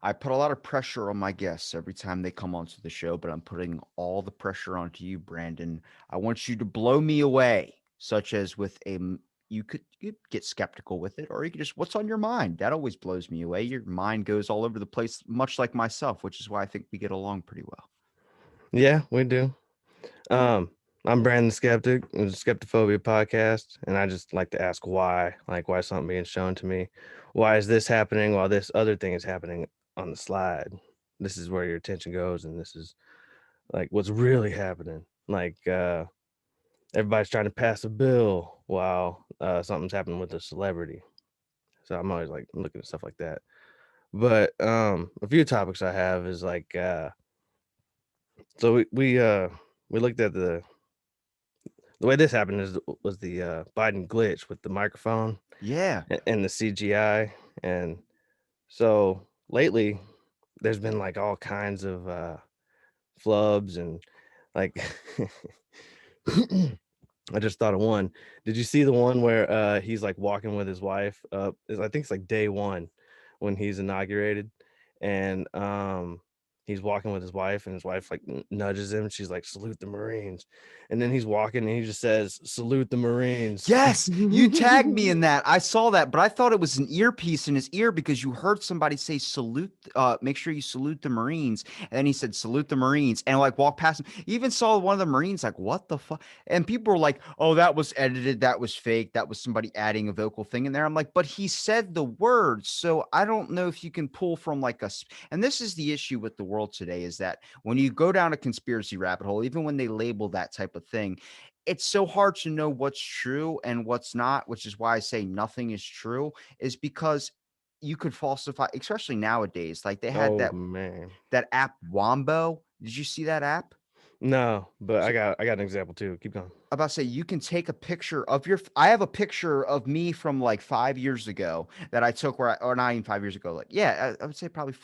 I put a lot of pressure on my guests every time they come onto the show, but I'm putting all the pressure onto you, Brandon. I want you to blow me away, such as with you could get skeptical with it, or you could just what's on your mind. That always blows me away. Your mind goes all over the place, much like myself, which is why I think we get along pretty well. Yeah, we do. Um, I'm Brandon Skeptic, with the Skeptophobia podcast, and I just like to ask why, like why something being shown to me. Why is this happening while this other thing is happening on the slide? This is where your attention goes, and this is like what's really happening. Everybody's trying to pass a bill while something's happening with a celebrity. So I'm always like looking at stuff like that. But a few topics I have is we looked at the way this happened is was the Biden glitch with the microphone Yeah. and the CGI. And so lately there's been like all kinds of flubs and like I just thought of one. Did you see the one where he's like walking with his wife? I think it's like day one when he's inaugurated, and he's walking with his wife, and his wife like nudges him. She's like, "Salute the Marines," and then he's walking, and he just says, "Salute the Marines." Yes, you tagged me in that. I saw that, but I thought it was an earpiece in his ear because you heard somebody say salute, make sure you salute the Marines. And then he said, salute the Marines, and like walked past him. You even saw one of the Marines like, what the fuck? And people were like, oh, that was edited, that was fake, that was somebody adding a vocal thing in there. I'm like, but he said the words. So I don't know if you can pull from like and this is the issue with the world today is that when you go down a conspiracy rabbit hole, even when they label that type of thing, it's so hard to know what's true and what's not, which is why I say nothing is true, is because you could falsify, especially nowadays. Like they had Oh that man, app Wombo. Did you see that app? no, but So I got an example too. Keep going. about to say you can take a picture of your I have a picture of me from like 5 years ago that I took or not even 5 years ago, like yeah, I would say probably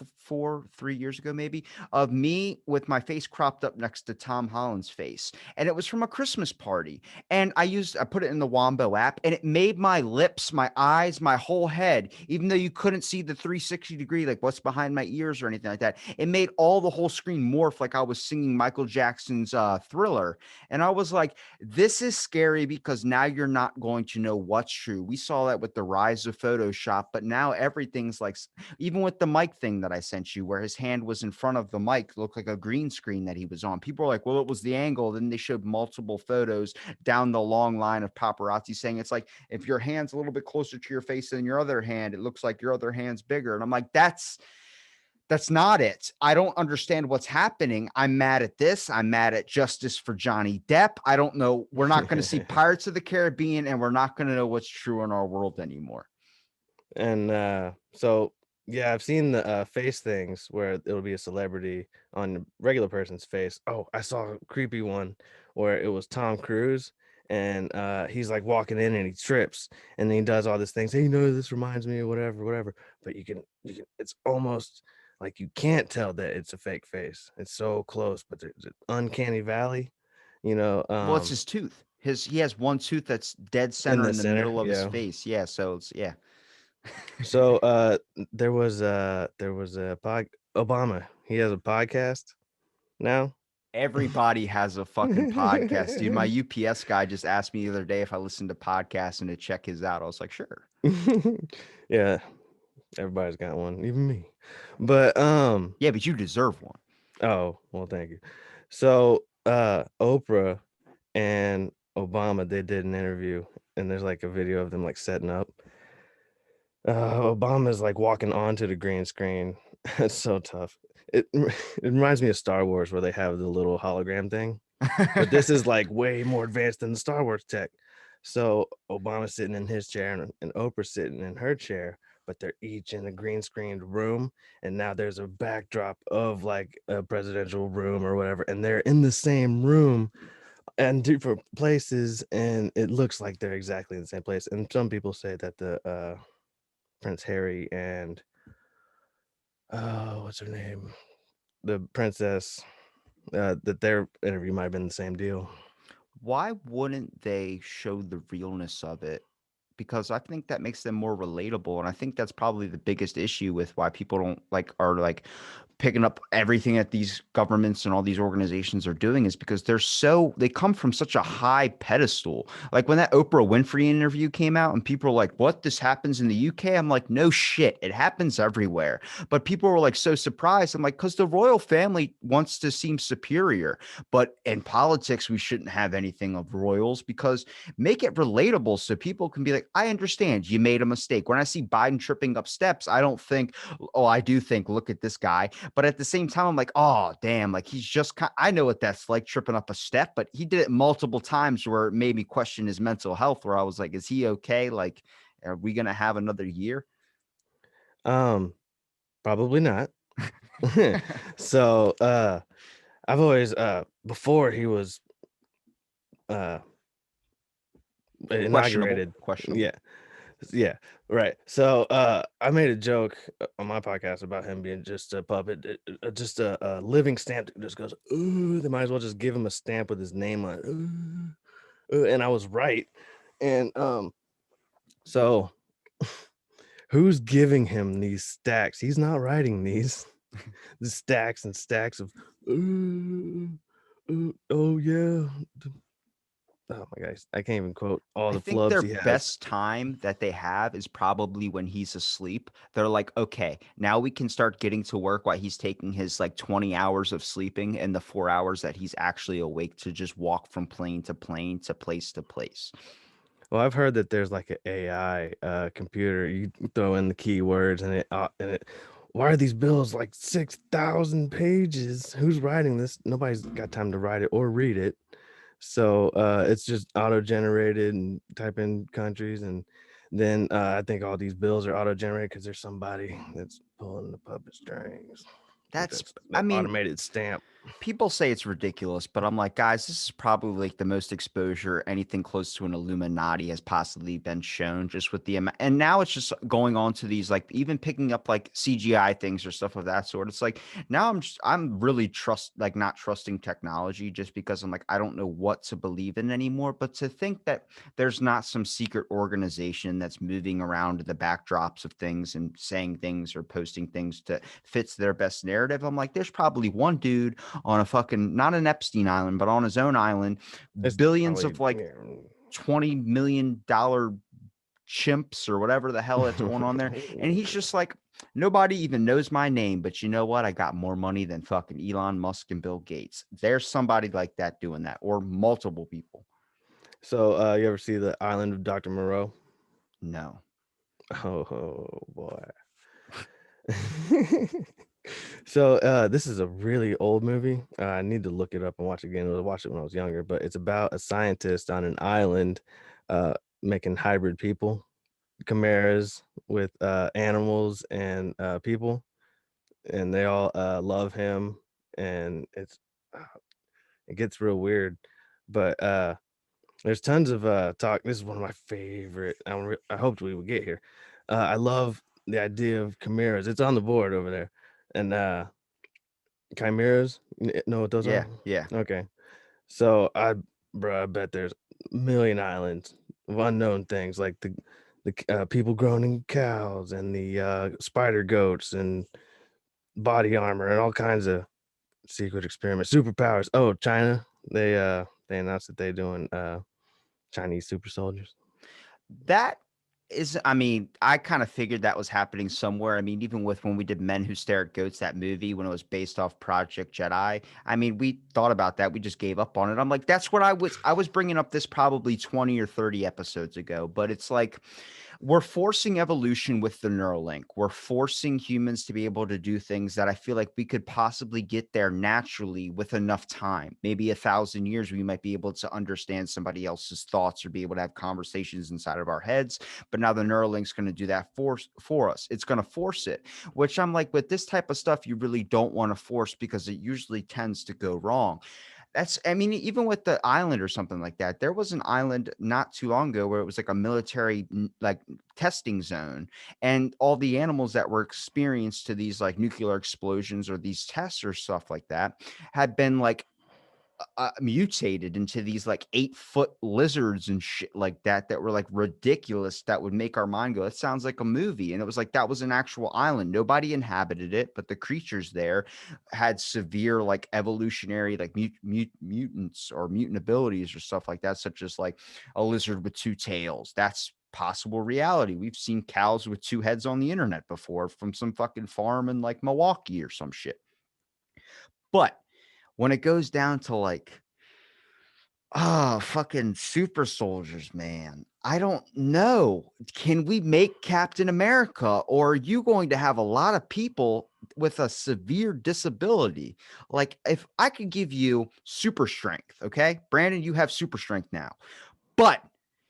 3 years ago maybe, of me with my face cropped up next to Tom Holland's face, and it was from a Christmas party, and I put it in the Wombo app, and it made my lips, my eyes, my whole head, even though you couldn't see the 360 degree, like what's behind my ears or anything like that, it made all the whole screen morph like I was singing Michael Jackson's Thriller. And I was like, this is scary because now you're not going to know what's true. We saw that with the rise of Photoshop, but now everything's like, even with the mic thing that I sent you, where his hand was in front of the mic, looked like a green screen that he was on. People are like, well, it was the angle. Then they showed multiple photos down the long line of paparazzi saying it's like if your hand's a little bit closer to your face than your other hand, it looks like your other hand's bigger. And I'm like, that's not it. I don't understand what's happening. I'm mad at this. I'm mad at justice for Johnny Depp. I don't know. We're not going to see Pirates of the Caribbean, and we're not going to know what's true in our world anymore. And so yeah, I've seen the face things where it'll be a celebrity on a regular person's face. Oh, I saw a creepy one where it was Tom Cruise, and he's like walking in and he trips, and then he does all these things. Hey, this reminds me of whatever, whatever. But you can it's almost like you can't tell that it's a fake face. It's so close, but there's an uncanny valley, you know, Well, it's his tooth. He has one tooth that's dead in center the in the center. middle of his Yeah. face. Yeah, so it's yeah. So there was a Obama. He has a podcast now. Everybody has a fucking podcast, dude. My UPS guy just asked me the other day if I listened to podcasts and to check his out. I was like, sure. Yeah, everybody's got one, even me. But Yeah, but you deserve one. oh, well, thank you. So Oprah and Obama, they did an interview, and there's like a video of them like setting up. Obama's like walking onto the green screen. It's so tough. It reminds me of Star Wars where they have the little hologram thing, but this is like way more advanced than the Star Wars tech. So Obama's sitting in his chair and Oprah's sitting in her chair, but they're each in a green screened room. And now there's a backdrop of like a presidential room or whatever. And they're in the same room and different places. And it looks like they're exactly in the same place. And some people say that the Prince Harry and what's her name? The princess, that their interview might have been the same deal. Why wouldn't they show the realness of it? because I think that makes them more relatable. And I think that's probably the biggest issue with why people don't like are like picking up everything that these governments and all these organizations are doing is because they come from such a high pedestal. Like when that Oprah Winfrey interview came out and people were like, what, this happens in the UK? I'm like, no shit, it happens everywhere. But people were like so surprised. I'm like, because the royal family wants to seem superior. But in politics, we shouldn't have anything of royals because make it relatable so people can be like, I understand you made a mistake. When I see Biden tripping up steps, I don't think, oh, I do think, look at this guy. But at the same time, I'm like, oh, damn, like he's just, I know what that's like tripping up a step, but he did it multiple times where it made me question his mental health, where I was like, is he okay? Like, are we going to have another year? Um, Probably not. So, I've always before he was uh Questionable, inaugurated. questionable. Yeah. Yeah, right. So I made a joke on my podcast about him being just a puppet, just a living stamp that just goes, ooh, they might as well just give him a stamp with his name on it. Ooh, ooh, and I was right. And so who's giving him these stacks? He's not writing these. The stacks and stacks of ooh, ooh, oh yeah. Oh my gosh, I can't even quote all I the think flubs their he has. best time that they have is probably when he's asleep. They're like, okay, now we can start getting to work while he's taking his like 20 hours of sleeping and the 4 hours that he's actually awake to just walk from plane to plane to place to place. Well, I've heard that there's like an AI computer. You throw in the keywords and it. Why are these bills like 6,000 pages? Who's writing this? Nobody's got time to write it or read it. So it's just auto-generated and type in countries, and then I think all these bills are auto-generated because there's somebody that's pulling the puppet strings with That's, I that mean, automated stamp. people say it's ridiculous, but I'm like, guys, this is probably like the most exposure anything close to an Illuminati has possibly been shown just with the amount. And now it's just going on to these, like, even picking up like CGI things or stuff of that sort. It's like, now I'm really like not trusting technology just because I'm like, I don't know what to believe in anymore. But to think that there's not some secret organization that's moving around the backdrops of things and saying things or posting things to fits their best narrative, I'm like, there's probably one dude on a fucking not an Epstein island, but on his own island, It's billions probably of like $20 million chimps or whatever the hell that's going on there. And he's just like, nobody even knows my name, but you know what? I got more money than fucking Elon Musk and Bill Gates. There's somebody like that doing that, or multiple people. So you ever see the Island of Dr. Moreau? No. Oh boy. So this is a really old movie. I need to look it up and watch it again. I watched it when I was younger, but it's about a scientist on an island uh, making hybrid people, chimeras with animals and people, and they all love him. And uh, it gets real weird, but there's tons of talk. This is one of my favorite. I hoped we would get here. I love the idea of chimeras. It's on the board over there, and chimeras. Know what those Yeah. are? Yeah. Okay, so I bet there's a million islands of unknown things like the people grown cows and the spider goats and body armor and all kinds of secret experiments, superpowers. Oh, China. They announced that they're doing Chinese super soldiers. That is, I mean, I kind of figured that was happening somewhere. I mean, even with when we did Men Who Stare at Goats, that movie, when it was based off Project Jedi, I mean, we thought about that. We just gave up on it. I'm like, that's what I was bringing up this probably 20 or 30 episodes ago, but it's like, we're forcing evolution with the Neuralink. We're forcing humans to be able to do things that I feel like we could possibly get there naturally with enough time. Maybe 1,000 years, we might be able to understand somebody else's thoughts or be able to have conversations inside of our heads. But now the Neuralink's going to do that for us. It's going to force it, which I'm like, with this type of stuff, you really don't want to force because it usually tends to go wrong. That's, I mean, even with the island or something like that, there was an island not too long ago where it was like a military like testing zone, and all the animals that were experienced to these like nuclear explosions or these tests or stuff like that had been like mutated into these like 8-foot lizards and shit like that that were like ridiculous, that would make our mind go, it sounds like a movie. And it was like, that was an actual island, nobody inhabited it, but the creatures there had severe like evolutionary like mutants or mutant abilities or stuff like that, such as like a lizard with 2 tails. That's possible reality. We've seen cows with 2 heads on the internet before from some fucking farm in like Milwaukee or some shit. But when it goes down to like, fucking super soldiers, man. I don't know. Can we make Captain America, or are you going to have a lot of people with a severe disability? Like, if I could give you super strength, okay? Brandon, you have super strength now, but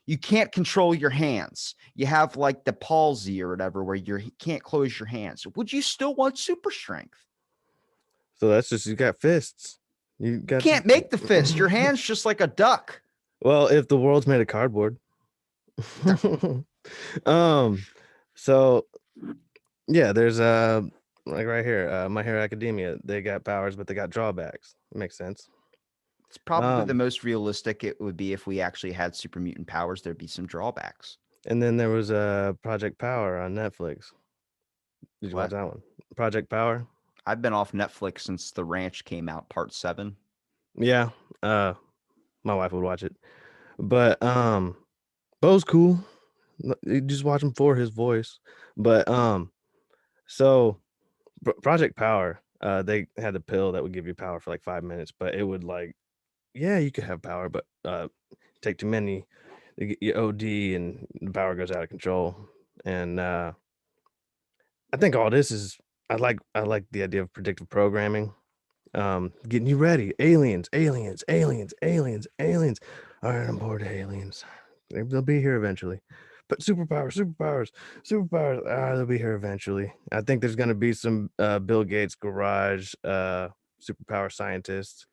you can't control your hands. You have like the palsy or whatever where you can't close your hands. Would you still want super strength? So that's just, you got fists. You You got can't make the fist. Your hand's just like a duck. well, if the world's made of cardboard. So yeah, there's like right here, My Hero Academia, they got powers, but they got drawbacks. Makes sense. It's probably the Um, most realistic it would be if we actually had super mutant powers. There'd be some drawbacks. and then there was Project Power on Netflix. Did you watch What? that one? Project Power? I've been off Netflix since The Ranch came out, part 7. Yeah. My wife would watch it. But Bo's cool. You just watch him for his voice. But so Project Power, they had a pill that would give you power for like 5 minutes, but it would like, yeah, you could have power, but take too many, you OD and the power goes out of control. And I think all this is, I like the idea of predictive programming, getting you ready. Aliens, aliens, aliens, aliens, aliens. All right, I'm bored of aliens. They'll be here eventually. But superpowers, superpowers, superpowers. They'll be here eventually. I think there's gonna be some Bill Gates garage superpower scientists.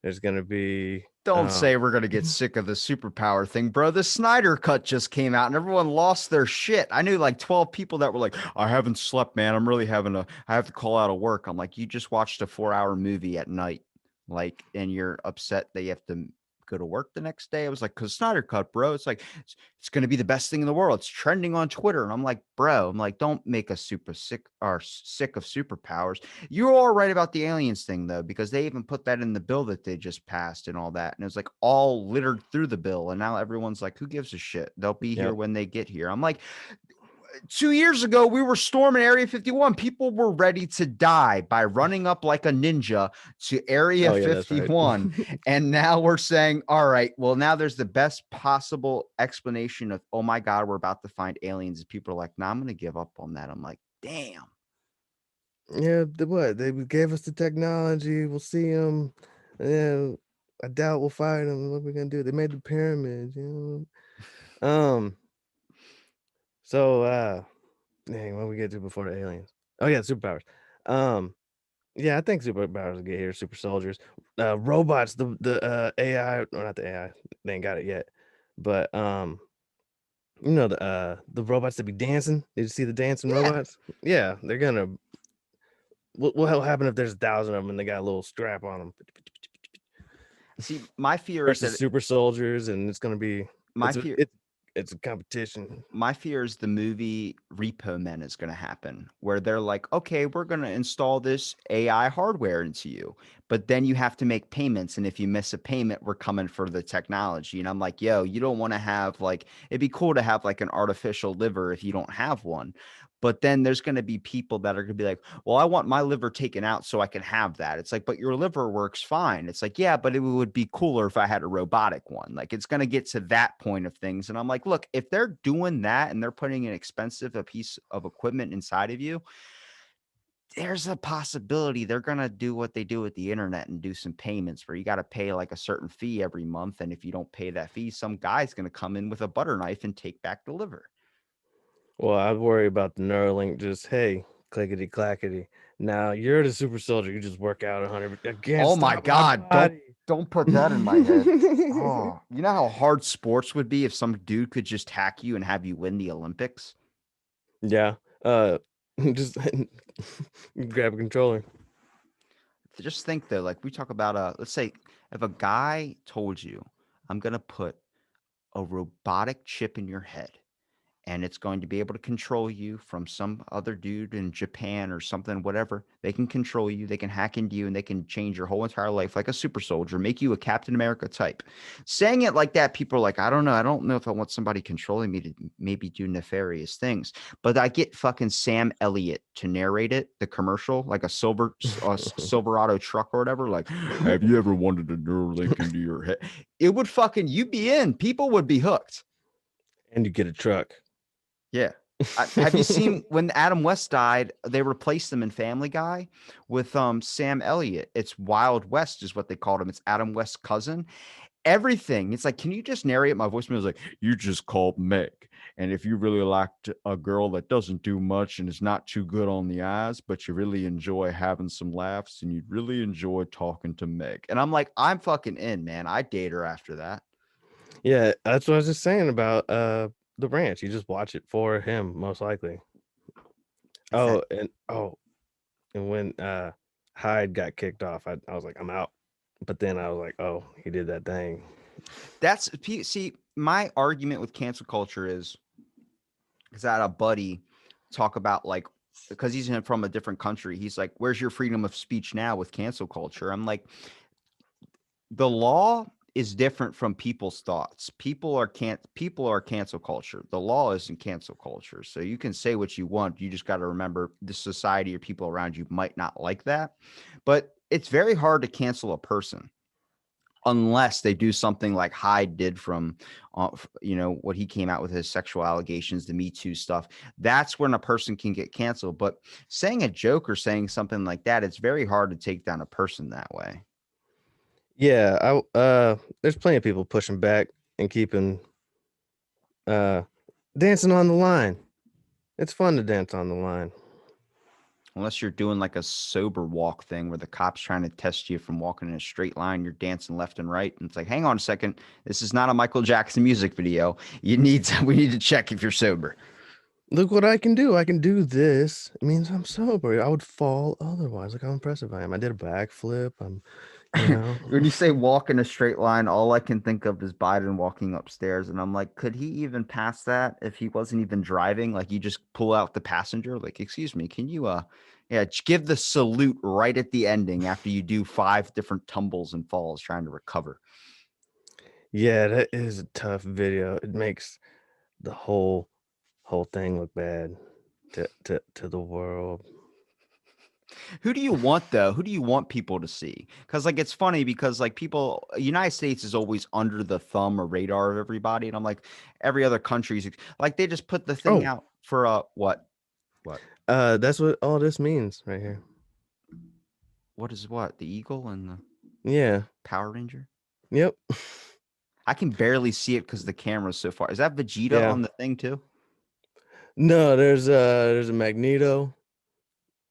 There's gonna be Don't say we're going to get sick of the superpower thing, bro. The Snyder Cut just came out and everyone lost their shit. I knew like 12 people that were like, I haven't slept, man. I have to call out of work. I'm like, you just watched a 4-hour movie at night. Like, and you're upset that you have to go to work the next day. I was like, because Snyder Cut, bro. It's like, it's going to be the best thing in the world. It's trending on Twitter. And I'm like, bro, I'm like, don't make us super sick or sick of superpowers. You're all right about the aliens thing, though, because they even put that in the bill that they just passed and all that. And it was like all littered through the bill. And now everyone's like, who gives a shit? They'll be here yep. when they get here. I'm like, 2 years ago, we were storming Area 51. People were ready to die by running up like a ninja to Area Oh yeah, that's right. 51. And now we're saying, all right, well, now there's the best possible explanation of, oh my God, we're about to find aliens. And people are like, nah, I'm going to give up on that. I'm like, damn. Yeah, what? They gave us the technology. We'll see them. Yeah, I doubt we'll fight them. What are we gonna do? They made the pyramids, you know. So dang, what we get to before the aliens? Oh yeah, superpowers. Um, yeah, I think superpowers will get here. Super soldiers, robots. The AI, or not the AI. They ain't got it yet, but you know the robots that be dancing. Did you see the dancing Yeah. robots? Yeah, they're gonna. What will happen if there's 1,000 of them and they got a little strap on them? See, my fear is Versus that super soldiers, and it's gonna be my fear it's a competition. my fear is the movie Repo Men is going to happen, where they're like, okay, we're going to install this AI hardware into you, but then you have to make payments. And if you miss a payment, we're coming for the technology. And I'm like, yo, you don't want to have like, it'd be cool to have like an artificial liver if you don't have one. But then there's going to be people that are going to be like, well, I want my liver taken out so I can have that. It's like, but your liver works fine. It's like, yeah, but it would be cooler if I had a robotic one. Like, it's going to get to that point of things. And I'm like, look, if they're doing that and they're putting an expensive a piece of equipment inside of you, there's a possibility they're going to do what they do with the internet and do some payments where you got to pay like a certain fee every month. And if you don't pay that fee, some guy's going to come in with a butter knife and take back the liver. Well, I worry about the Neuralink. Just hey, clickety clackety. Now you're the super soldier. You just work out 100 again. Oh my Stop my God. body. Don't put that in my head. Oh, you know how hard sports would be if some dude could just hack you and have you win the Olympics? Yeah. Just grab a controller. just think though, like we talk about let's say if a guy told you, I'm gonna put a robotic chip in your head and it's going to be able to control you from some other dude in Japan or something, whatever. They can control you, they can hack into you, and they can change your whole entire life like a super soldier, make you a Captain America type. Saying it like that, people are like, I don't know. I don't know if I want somebody controlling me to maybe do nefarious things. But I get fucking Sam Elliott to narrate it, the commercial, like a Silverado truck or whatever. Like, have you ever wanted a Neuralink into your head? It would fucking, you'd be in. People would be hooked. And you get a truck. Yeah. Have you seen when Adam West died, they replaced him in Family Guy with Sam Elliott. It's Wild West is what they called him. It's Adam West's cousin. Everything. It's like, can you just narrate my voicemail? Is like, you just called Meg. And if you really liked a girl that doesn't do much and is not too good on the eyes, but you really enjoy having some laughs and you'd really enjoy talking to Meg. And I'm like, I'm fucking in, man. I date her after that. Yeah, that's what I was just saying about the ranch. You just watch it for him, most likely. It's And when Hyde got kicked off, I was like, I'm out. But then I was like, oh, he did that thing. see, my argument with cancel culture is because I had a buddy talk about like because he's from a different country. He's like, "Where's your freedom of speech now with cancel culture?" I'm like, the law is different from people's thoughts. People are cancel culture. The law isn't cancel culture. So you can say what you want. You just got to remember the society or people around you might not like that. But it's very hard to cancel a person unless they do something like Hyde did from, what he came out with his sexual allegations, the Me Too stuff. That's when a person can get canceled. But saying a joke or saying something like that, it's very hard to take down a person that way. Yeah, there's plenty of people pushing back and keeping dancing on the line. It's fun to dance on the line. Unless you're doing like a sober walk thing where the cop's trying to test you from walking in a straight line, you're dancing left and right. And it's like, hang on a second. This is not a Michael Jackson music video. We need to check if you're sober. Look what I can do. I can do this. It means I'm sober. I would fall otherwise. Look how impressive I am. I did a backflip. When you say walk in a straight line, all I can think of is Biden walking upstairs. And I'm like, could he even pass that if he wasn't even driving? Like you just pull out the passenger, like, excuse me, can you give the salute right at the ending after you do 5 different tumbles and falls trying to recover. Yeah, that is a tough video. It makes the whole thing look bad to the world. Who do you want though? Who do you want people to see? Because like it's funny because like people, United States is always under the thumb or radar of everybody, and I'm like every other country's like they just put the thing Oh, out for what? that's what all this means right here. What is what? The eagle and the Yeah. Power Ranger? Yep. I can barely see it because the camera's so far. Is that Vegeta Yeah. on the thing too? No, there's a Magneto.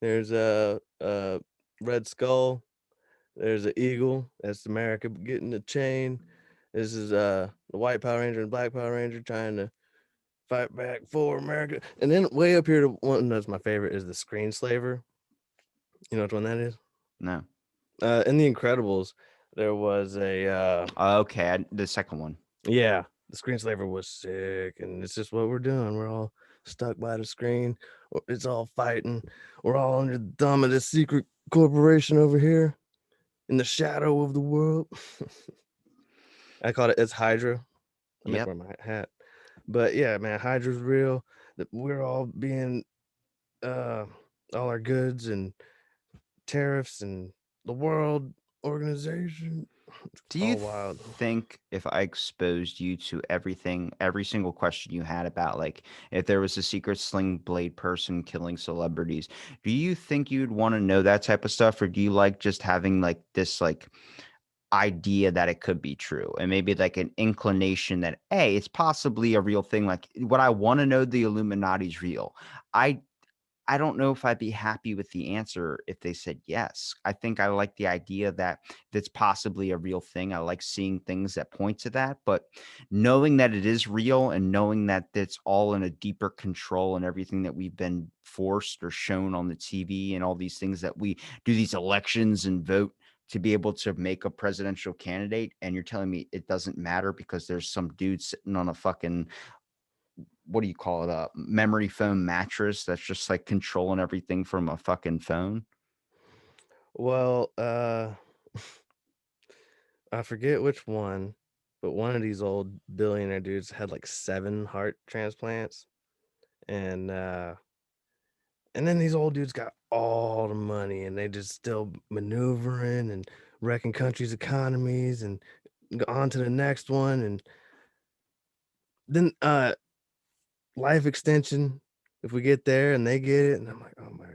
There's a Red Skull. There's an eagle. That's America getting the chain. This is the White Power Ranger and Black Power Ranger trying to fight back for America. And then way up here, the one that's my favorite is the Screen Slaver. You know which one that is? No. In The Incredibles, there was a Okay, the second one. yeah, the Screen Slaver was sick, and it's just what we're doing. We're all stuck by the screen. It's all fighting. We're all under the thumb of this secret corporation over here in the shadow of the world. I call it's Hydra. I meant to wear my hat. But yeah, man, Hydra's real. That we're all being all our goods and tariffs and the world organization. Do you wild. think if I exposed you to everything, every single question you had about like if there was a secret sling blade person killing celebrities, do you think you'd want to know that type of stuff, or do you like just having like this like idea that it could be true and maybe like an inclination that it's possibly a real thing? Like what I want to know, the Illuminati's real. I I don't know if I'd be happy with the answer if they said yes. I think I like the idea that that's possibly a real thing. I like seeing things that point to that, but knowing that it is real and knowing that it's all in a deeper control and everything that we've been forced or shown on the TV and all these things that we do these elections and vote to be able to make a presidential candidate, and you're telling me it doesn't matter because there's some dude sitting on a fucking, what do you call it, a memory foam mattress that's just like controlling everything from a fucking phone. Well, I forget which one, but one of these old billionaire dudes had like 7 heart transplants, and and then these old dudes got all the money, and they just still maneuvering and wrecking countries' economies, and go on to the next one, and then life extension. If we get there and they get it, and I'm like, oh my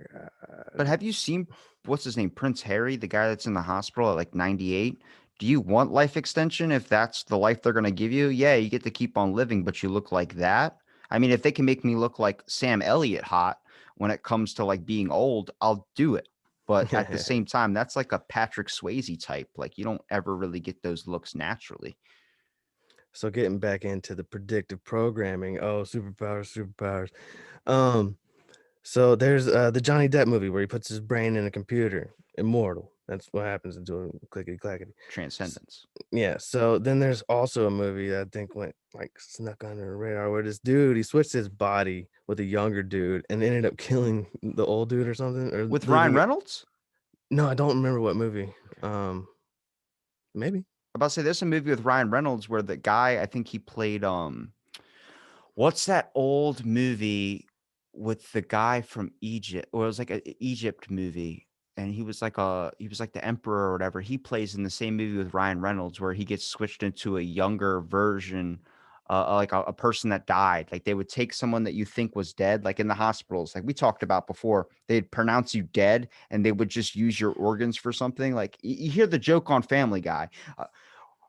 But god, have you seen, what's his name, Prince Harry, the guy that's in the hospital at like 98? Do you want life extension if that's the life they're going to give you? Yeah, you get to keep on living, but you look like that. I mean, if they can make me look like Sam Elliott hot when it comes to like being old, I'll do it. But at the same time, that's like a Patrick Swayze type. Like you don't ever really get those looks naturally. So getting back into the predictive programming, oh, superpowers, superpowers. Um, so there's the Johnny Depp movie where he puts his brain in a computer, immortal. That's what happens to him, clickety clackety. S- Transcendence. Yeah. So then there's also a movie that I think went like snuck under the radar where this dude he switched his body with a younger dude and ended up killing the old dude or something or With Ryan leaving it. Reynolds? No, I don't remember what movie. Okay. Maybe. I'm about to say there's a movie with Ryan Reynolds where the guy, I think he played what's that old movie with the guy from Egypt? Or it was like a Egypt movie, and he was like the emperor or whatever. He plays in the same movie with Ryan Reynolds where he gets switched into a younger version, like a person that died. Like they would take someone that you think was dead, like in the hospitals, like we talked about before. They'd pronounce you dead, and they would just use your organs for something. Like you hear the joke on Family Guy.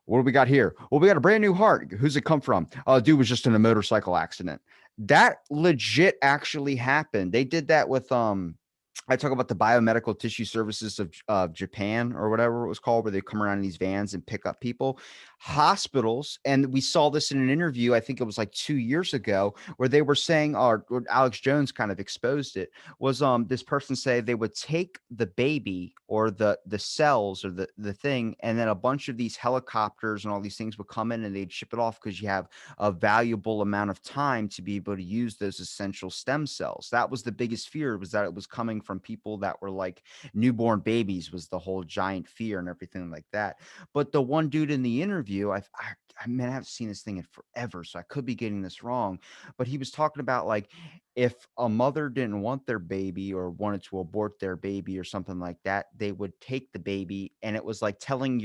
What do we got here? Well, we got a brand new heart. Who's it come from? Dude was just in a motorcycle accident. That legit actually happened. They did that with I talk about the biomedical tissue services of Japan or whatever it was called, where they come around in these vans and pick up people. Hospitals, and we saw this in an interview, I think it was like 2 years ago, where they were saying, or Alex Jones kind of exposed it, was this person say they would take the baby or the cells or the thing, and then a bunch of these helicopters and all these things would come in and they'd ship it off because you have a valuable amount of time to be able to use those essential stem cells. That was the biggest fear, was that it was coming from people that were like newborn babies, was the whole giant fear and everything like that. But the one dude in the interview, I mean, I haven't seen this thing in forever, so I could be getting this wrong, but he was talking about like if a mother didn't want their baby or wanted to abort their baby or something like that, they would take the baby, and it was like telling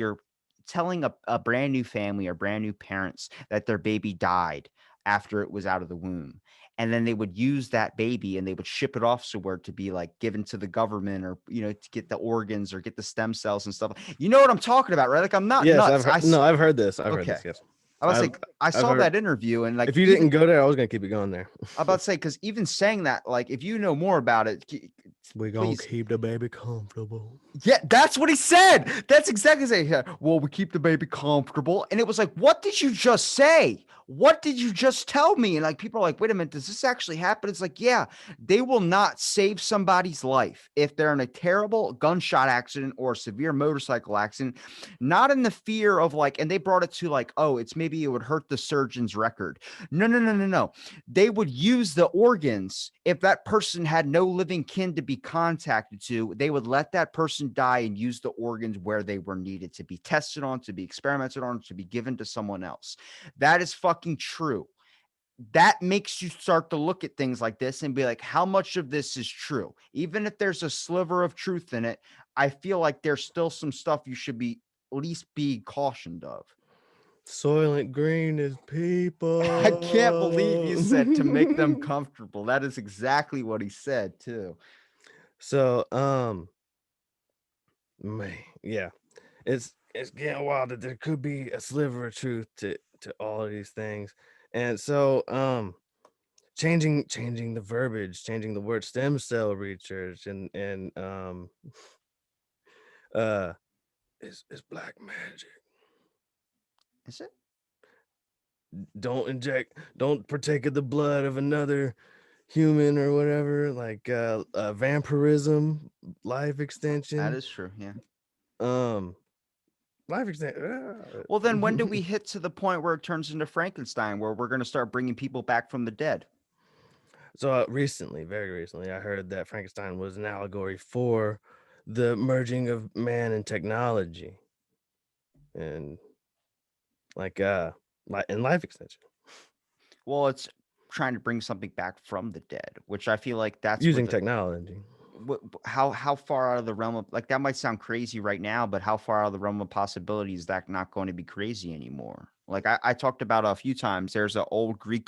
a brand new family or brand new parents that their baby died after it was out of the womb. And then they would use that baby and they would ship it off somewhere to be like given to the government, or to get the organs or get the stem cells and stuff. You know what I'm talking about, right? Like I'm not Yes, nuts. I've heard this. I've heard Okay. this. Yes. I was I've like, I I've saw heard. that interview, and like If you didn't even go there, I was gonna keep it going there. I'm about to say, because even saying that, like if you know more about it, We gonna please. keep the baby comfortable. Yeah, that's what he said. That's exactly what he said. Well, we keep the baby comfortable. And it was like, what did you just say? What did you just tell me? And like people are like, wait a minute, does this actually happen? It's like, yeah, they will not save somebody's life if they're in a terrible gunshot accident or a severe motorcycle accident, not in the fear of like, and they brought it to like, oh, it's maybe it would hurt the surgeon's record. No, no, no, no, no. They would use the organs if that person had no living kin to be contacted to. They would let that person die and use the organs where they were needed to be tested on, to be experimented on, to be given to someone else. That is fucking true. That makes you start to look at things like this and be like, how much of this is true? Even if there's a sliver of truth in it, I feel like there's still some stuff you should be at least be cautioned of. Soylent Green is people. I can't believe you said to make them comfortable. That is exactly what he said too. So, man, yeah, it's getting wild that there could be a sliver of truth to all of these things, and so, changing the verbiage, changing the word stem cell research, and uh it's black magic. Is it? Don't partake of the blood of another human or whatever, like vampirism, life That extension, is true. Yeah. um life extension. Well, then when do we hit to the point where it turns into Frankenstein, where we're going to start bringing people back from the dead? So recently, very recently, I heard that Frankenstein was an allegory for the merging of man and technology, and like in life extension Well, it's trying to bring something back from the dead, which I feel like that's where using the technology. how far out of the realm of, like, that might sound crazy right now, but how far out of the realm of possibility is that not going to be crazy anymore? Like I talked about a few times. There's an old Greek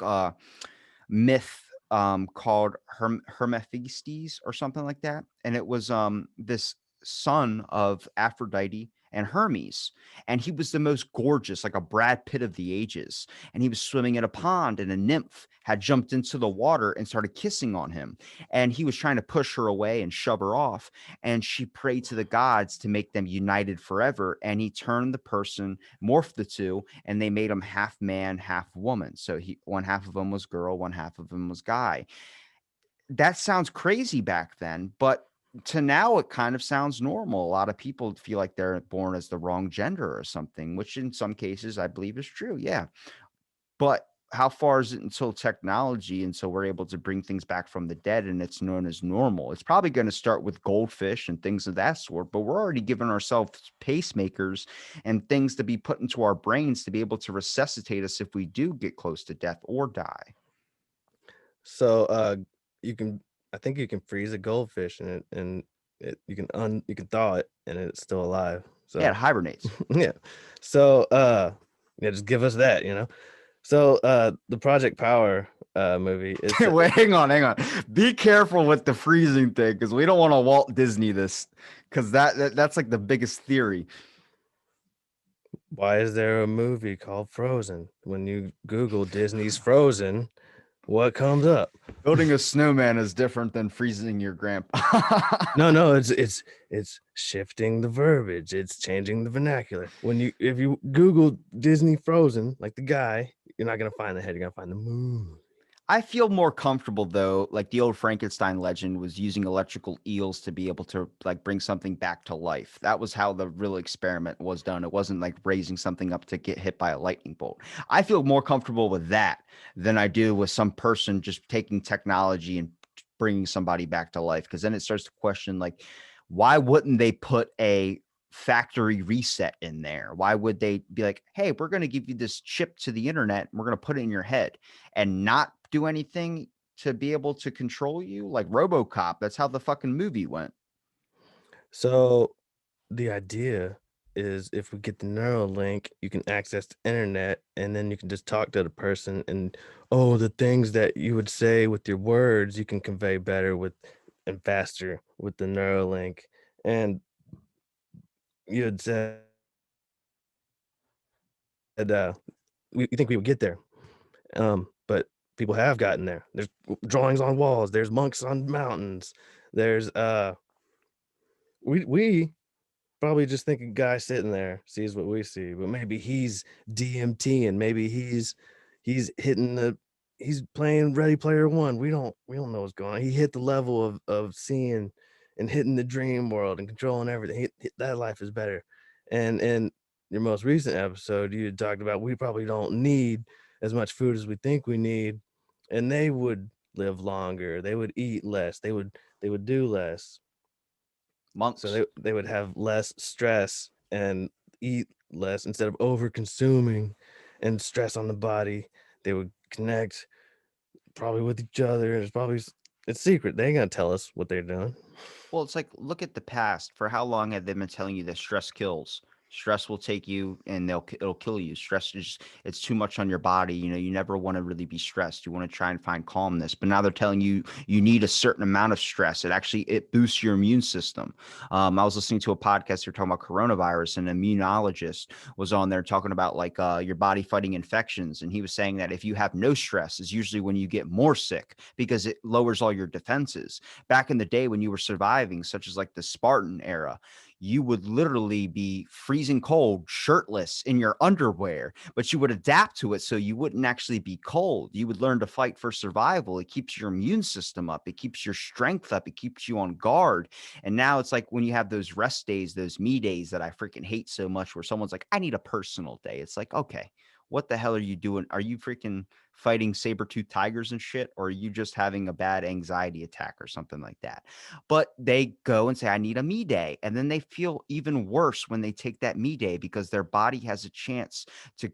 myth called Hermaphrodites or something like that, and it was this son of Aphrodite and Hermes, and he was the most gorgeous, like a Brad Pitt of the ages, and he was swimming in a pond, and a nymph had jumped into the water and started kissing on him, and he was trying to push her away and shove her off, and she prayed to the gods to make them united forever, and he turned the person, morphed the two, and they made him half man, half woman. So he one half of him was girl, one half of him was guy. That sounds crazy back then, but to now it kind of sounds normal. A lot of people feel like they're born as the wrong gender or something, which in some cases I believe is true. Yeah. But how far is it until technology, and so we're able to bring things back from the dead and it's known as normal? It's probably going to start with goldfish and things of that sort, but we're already giving ourselves pacemakers and things to be put into our brains to be able to resuscitate us if we do get close to death or die. So you can, I think you can freeze a goldfish and you can thaw it and it's still alive. Yeah, it So hibernates. yeah. So yeah, just give us that, you know. So the Project Power movie is Wait, hang on. Be careful with the freezing thing because we don't want to Walt Disney this, because that's like the biggest theory. why is there a movie called Frozen? When you Google Disney's Frozen, what comes up? Building a snowman is different than freezing your grandpa. No, it's shifting the verbiage. It's changing the vernacular. When you if you Google Disney Frozen, like the guy, you're not gonna find the head. You're gonna find the moon. I feel more comfortable though, like the old Frankenstein legend was using electrical eels to be able to like bring something back to life. That was how the real experiment was done. It wasn't like raising something up to get hit by a lightning bolt. I feel more comfortable with that than I do with some person just taking technology and bringing somebody back to life, because then it starts to question, like, why wouldn't they put a factory reset in there? Why would they be like, hey, we're going to give you this chip to the internet and we're going to put it in your head and not do anything to be able to control you? Like RoboCop, that's how the fucking movie went. So the idea is if we get the neural link, you can access the internet and then you can just talk to the person and oh, the things that you would say with your words, you can convey better with and faster with the neural link. And you had said you think we would get there. But people have gotten there. There's drawings on walls, there's monks on mountains, there's we probably just think a guy sitting there sees what we see, but maybe he's DMT and maybe he's hitting the he's playing Ready Player One. We don't know what's going on. He hit the level of seeing and hitting the dream world and controlling everything. That life is better. And in your most recent episode, you had talked about we probably don't need as much food as we think we need, and they would live longer. They would eat less. They would do less, so Monks. they would have less stress and eat less instead of over consuming and stress on the body. They would connect probably with each other. It's secret. They ain't gonna tell us what they're doing. Well, it's like, look at the past. For how long have they been telling you that stress kills? Stress will take you and it'll kill you. Stress is it's too much on your body. You know, you never want to really be stressed. You want to try and find calmness. But now they're telling you you need a certain amount of stress. It boosts your immune system. I was listening to a podcast. They're talking about coronavirus, and an immunologist was on there talking about like your body fighting infections, and he was saying that if you have no stress, is usually when you get more sick because it lowers all your defenses. Back in the day when you were surviving, such as like the Spartan era, you would literally be freezing cold, shirtless in your underwear, but you would adapt to it so you wouldn't actually be cold. You would learn to fight for survival. It keeps your immune system up, it keeps your strength up, it keeps you on guard. And now it's like when you have those rest days, those me days that I freaking hate so much, where someone's like, I need a personal day. It's like, okay, what the hell are you doing? Are you freaking fighting saber-tooth tigers and shit? Or are you just having a bad anxiety attack or something like that? But they go and say, I need a me day. And then they feel even worse when they take that me day because their body has a chance to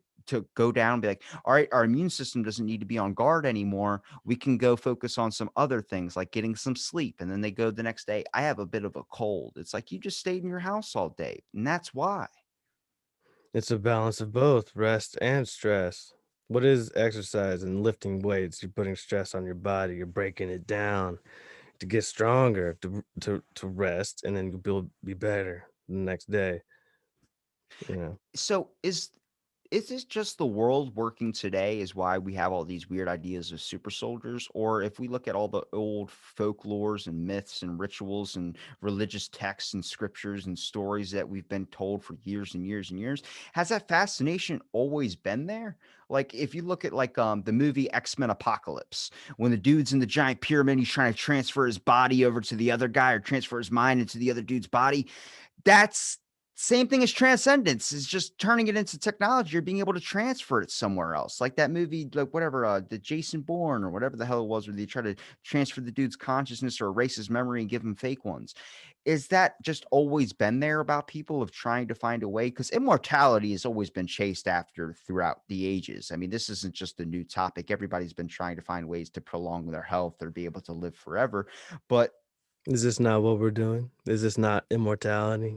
go down and be like, all right, our immune system doesn't need to be on guard anymore. We can go focus on some other things like getting some sleep. And then they go the next day, I have a bit of a cold. It's like you just stayed in your house all day. And that's why. It's a balance of both rest and stress. What is exercise and lifting weights? You're putting stress on your body, you're breaking it down to get stronger, to rest, and then you'll be better the next day, you know. So is this just the world working today is why we have all these weird ideas of super soldiers? Or if we look at all the old folklores and myths and rituals and religious texts and scriptures and stories that we've been told for years and years and years, has that fascination always been there? Like if you look at like the movie X-Men Apocalypse, when the dude's in the giant pyramid, he's trying to transfer his body over to the other guy or transfer his mind into the other dude's body. That's same thing as transcendence is just turning it into technology or being able to transfer it somewhere else. Like that movie, like whatever, the Jason Bourne or whatever the hell it was, where they try to transfer the dude's consciousness or erase his memory and give him fake ones. Is that just always been there about people of trying to find a way? Because immortality has always been chased after throughout the ages. I mean, this isn't just a new topic. Everybody's been trying to find ways to prolong their health or be able to live forever. But Is this not what we're doing? Is this not immortality?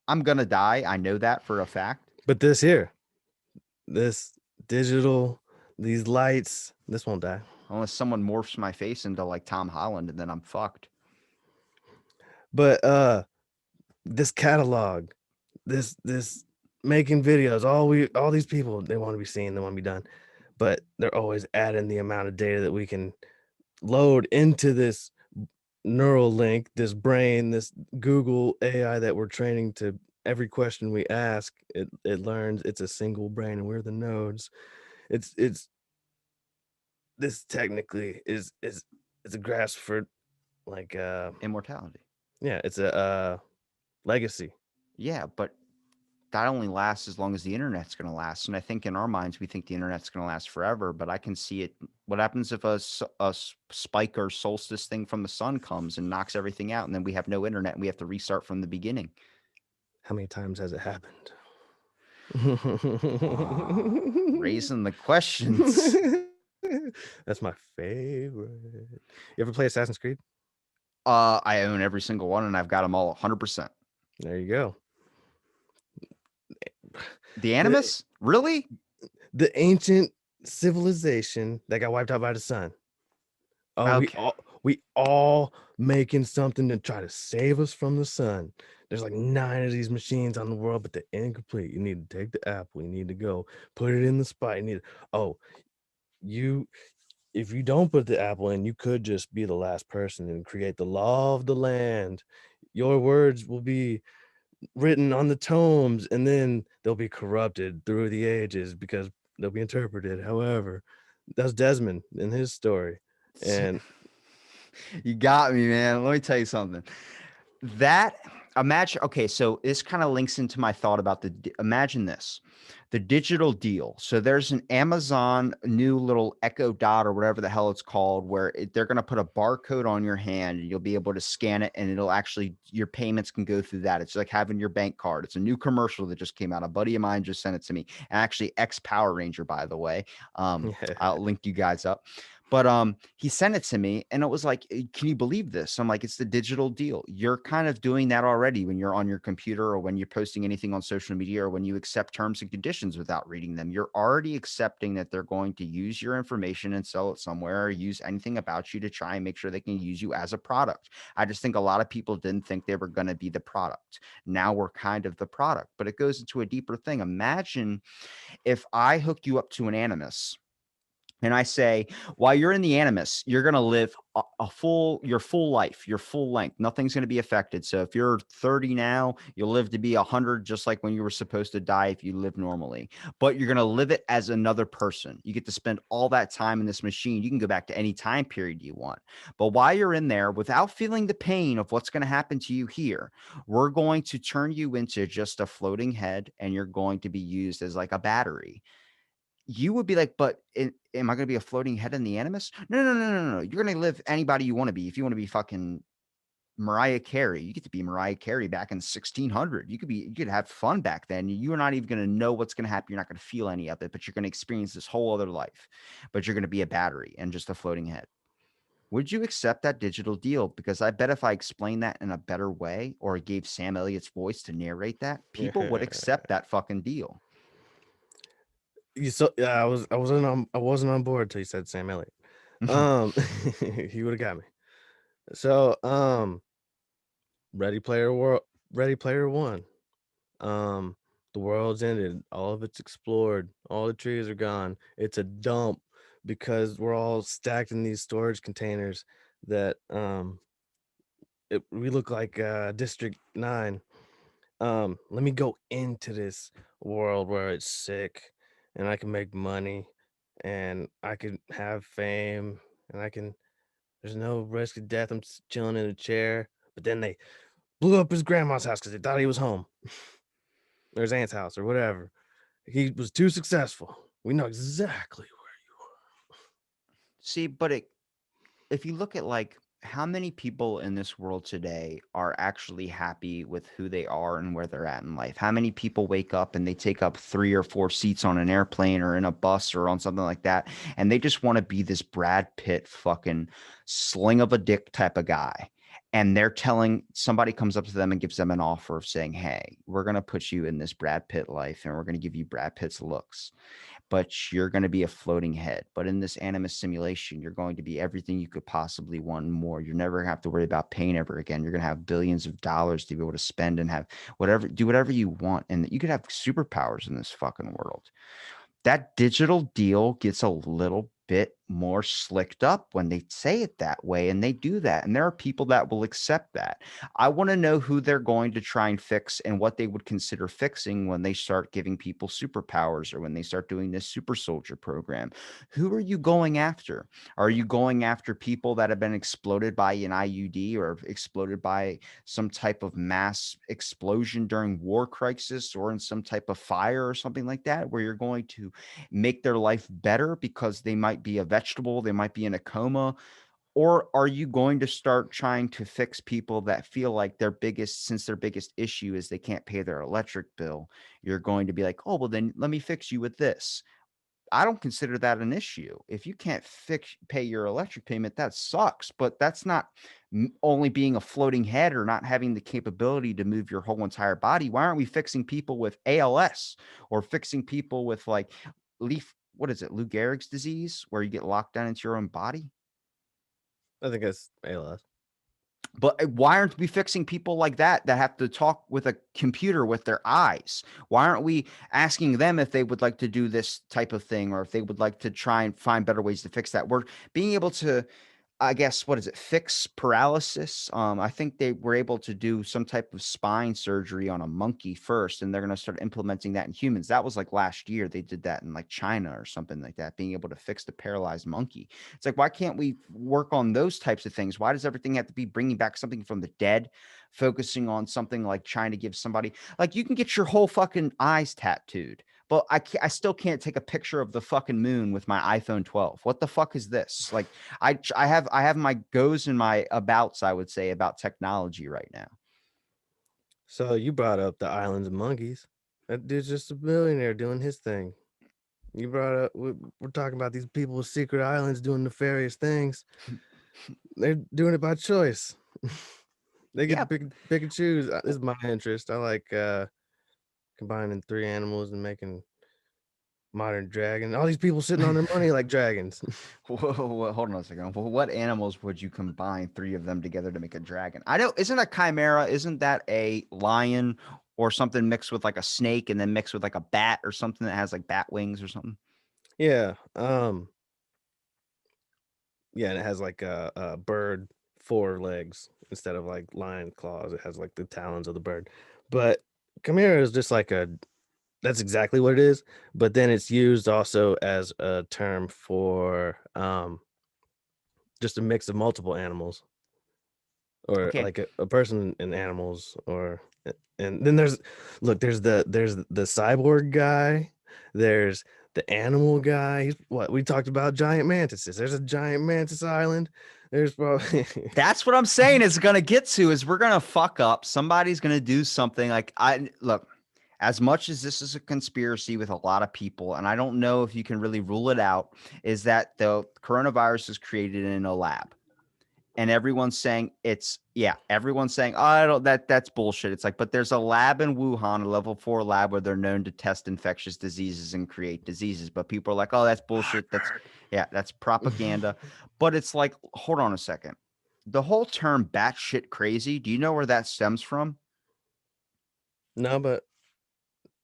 I'm gonna die. I know that for a fact. But this here, this digital, these lights, this won't die. Unless someone morphs my face into like Tom Holland and then I'm fucked. But this catalog, this making videos, all these people, they want to be seen, they want to be done, but they're always adding the amount of data that we can load into this neural link, this brain, this Google AI that we're training to every question we ask, it learns. It's a single brain and we're the nodes. It's this technically is it's a grasp for like Immortality. yeah, it's a legacy. Yeah, but that only lasts as long as the internet's going to last. And I think in our minds, we think the internet's going to last forever. But I can see it. What happens if a spike or solstice thing from the sun comes and knocks everything out, and then we have no internet and we have to restart from the beginning? How many times has it happened? Raising the questions. That's my favorite. You ever play Assassin's Creed? I own every single one, and I've got them all 100%. There you go. The Animus? Really? The ancient civilization that got wiped out by the sun. Oh, Okay. we all making something to try to save us from the sun. There's like 9 of these machines on the world, but they're incomplete. You need to take the apple. You need to go put it in the spot. If you don't put the apple in, you could just be the last person and create the law of the land. Your words will be written on the tomes, and then they'll be corrupted through the ages because they'll be interpreted. However, that's Desmond in his story. And you got me, man. Let me tell you something. That imagine, okay, so this kind of links into my thought about imagine this, the digital deal. So there's an Amazon new little Echo Dot or whatever the hell it's called, where they're going to put a barcode on your hand and you'll be able to scan it, and it'll actually, your payments can go through that. It's like having your bank card. It's a new commercial that just came out. A buddy of mine just sent it to me. And actually, ex Power Ranger, by the way. I'll link you guys up. But he sent it to me and it was like, Can you believe this?" I'm like, "It's the digital deal." You're kind of doing that already when you're on your computer or when you're posting anything on social media or when you accept terms and conditions without reading them. You're already accepting that they're going to use your information and sell it somewhere or use anything about you to try and make sure they can use you as a product. I just think a lot of people didn't think they were going to be the product. Now we're kind of the product, but it goes into a deeper thing. Imagine if I hook you up to an Animus and I say, while you're in the Animus, you're going to live your full life, your full length. Nothing's going to be affected. So if you're 30 now, you'll live to be 100, just like when you were supposed to die if you live normally. But you're going to live it as another person. You get to spend all that time in this machine. You can go back to any time period you want. But while you're in there, without feeling the pain of what's going to happen to you here, we're going to turn you into just a floating head and you're going to be used as like a battery. You would be like, "But am I gonna be a floating head in the Animus?" No, no, no, no, no. You're gonna live anybody you wanna be. If you wanna be fucking Mariah Carey, you get to be Mariah Carey back in 1600. You could have fun back then. You're not even gonna know what's gonna happen. You're not gonna feel any of it, but you're gonna experience this whole other life. But you're gonna be a battery and just a floating head. Would you accept that digital deal? Because I bet if I explained that in a better way or gave Sam Elliott's voice to narrate that, people would accept that fucking deal. Yeah, I wasn't on board till you said Sam Elliott. Um, he would have got me. So, Ready Player World, Ready Player One. Um, the world's ended, all of it's explored, all the trees are gone. It's a dump because we're all stacked in these storage containers that we look like District 9. Let me go into this world where it's sick and I can make money and I can have fame and there's no risk of death. I'm just chilling in a chair. But then they blew up his grandma's house because they thought he was home or his aunt's house or whatever. He was too successful. We know exactly See, but if you look at like how many people in this world today are actually happy with who they are and where they're at in life? How many people wake up and they take up 3 or 4 seats on an airplane or in a bus or on something like that, and they just want to be this Brad Pitt fucking sling of a dick type of guy? And they're telling somebody comes up to them and gives them an offer of saying, "Hey, we're going to put you in this Brad Pitt life and we're going to give you Brad Pitt's looks, but you're going to be a floating head. But in this Animus simulation, you're going to be everything you could possibly want and more. You're never going to have to worry about pain ever again. You're going to have billions of dollars to be able to spend and have do whatever you want. And you could have superpowers in this fucking world." That digital deal gets a little bit more slicked up when they say it that way, and they do that. And there are people that will accept that. I want to know who they're going to try and fix and what they would consider fixing when they start giving people superpowers or when they start doing this super soldier program. Who are you going after? Are you going after people that have been exploded by an IUD or exploded by some type of mass explosion during war crisis or in some type of fire or something like that, where you're going to make their life better because they might be a vegetable, they might be in a coma? Or are you going to start trying to fix people that feel like since their biggest issue is they can't pay their electric bill? You're going to be like, "Oh, well, then let me fix you with this." I don't consider that an issue. If you can't pay your electric payment, that sucks. But that's not only being a floating head or not having the capability to move your whole entire body. Why aren't we fixing people with ALS or fixing people with like what is it, Lou Gehrig's disease, where you get locked down into your own body? I think it's ALS. But why aren't we fixing people like that have to talk with a computer with their eyes? Why aren't we asking them if they would like to do this type of thing or if they would like to try and find better ways to fix that? We're being able to, I guess, what is it? Fix paralysis. I think they were able to do some type of spine surgery on a monkey first, and they're going to start implementing that in humans. That was like last year. They did that in like China or something like that, being able to fix the paralyzed monkey. It's like, why can't we work on those types of things? Why does everything have to be bringing back something from the dead, focusing on something like trying to give somebody, like, you can get your whole fucking eyes tattooed, but I still can't take a picture of the fucking moon with my iPhone 12. What the fuck is this? Like, I have my goes and my abouts, I would say, about technology right now. So you brought up the Islands of Monkeys. That dude's just a billionaire doing his thing. You brought up. We're talking about these people with secret islands doing nefarious things. They're doing it by choice. They get to Yeah, pick and choose. This is my interest. I like combining 3 animals and making modern dragon. All these people sitting on their money like dragons. whoa, hold on a second. Well, what animals would you combine three of them together to make a dragon? I know, isn't a chimera? Isn't that a lion or something mixed with like a snake and then mixed with like a bat or something that has like bat wings or something? Yeah. Yeah, and it has like a bird 4 legs instead of like lion claws. It has like the talons of the bird. But chimera is just like a that's exactly what it is, but then it's used also as a term for just a mix of multiple animals or Okay, like a person and animals or and then there's the cyborg guy, there's the animal guy. What we talked about giant mantises. There's a giant mantis island. There's probably that's what I'm saying is gonna get to is we're gonna fuck up. Somebody's gonna do something like I look. As much as this is a conspiracy with a lot of people, and I don't know if you can really rule it out, is that the coronavirus is created in a lab. And everyone's saying everyone's saying, oh, I don't that's bullshit. It's like, but there's a lab in Wuhan, a level 4 lab where they're known to test infectious diseases and create diseases. But people are like, oh, that's bullshit. That's propaganda. But it's like, hold on a second. The whole term batshit crazy, do you know where that stems from? no, but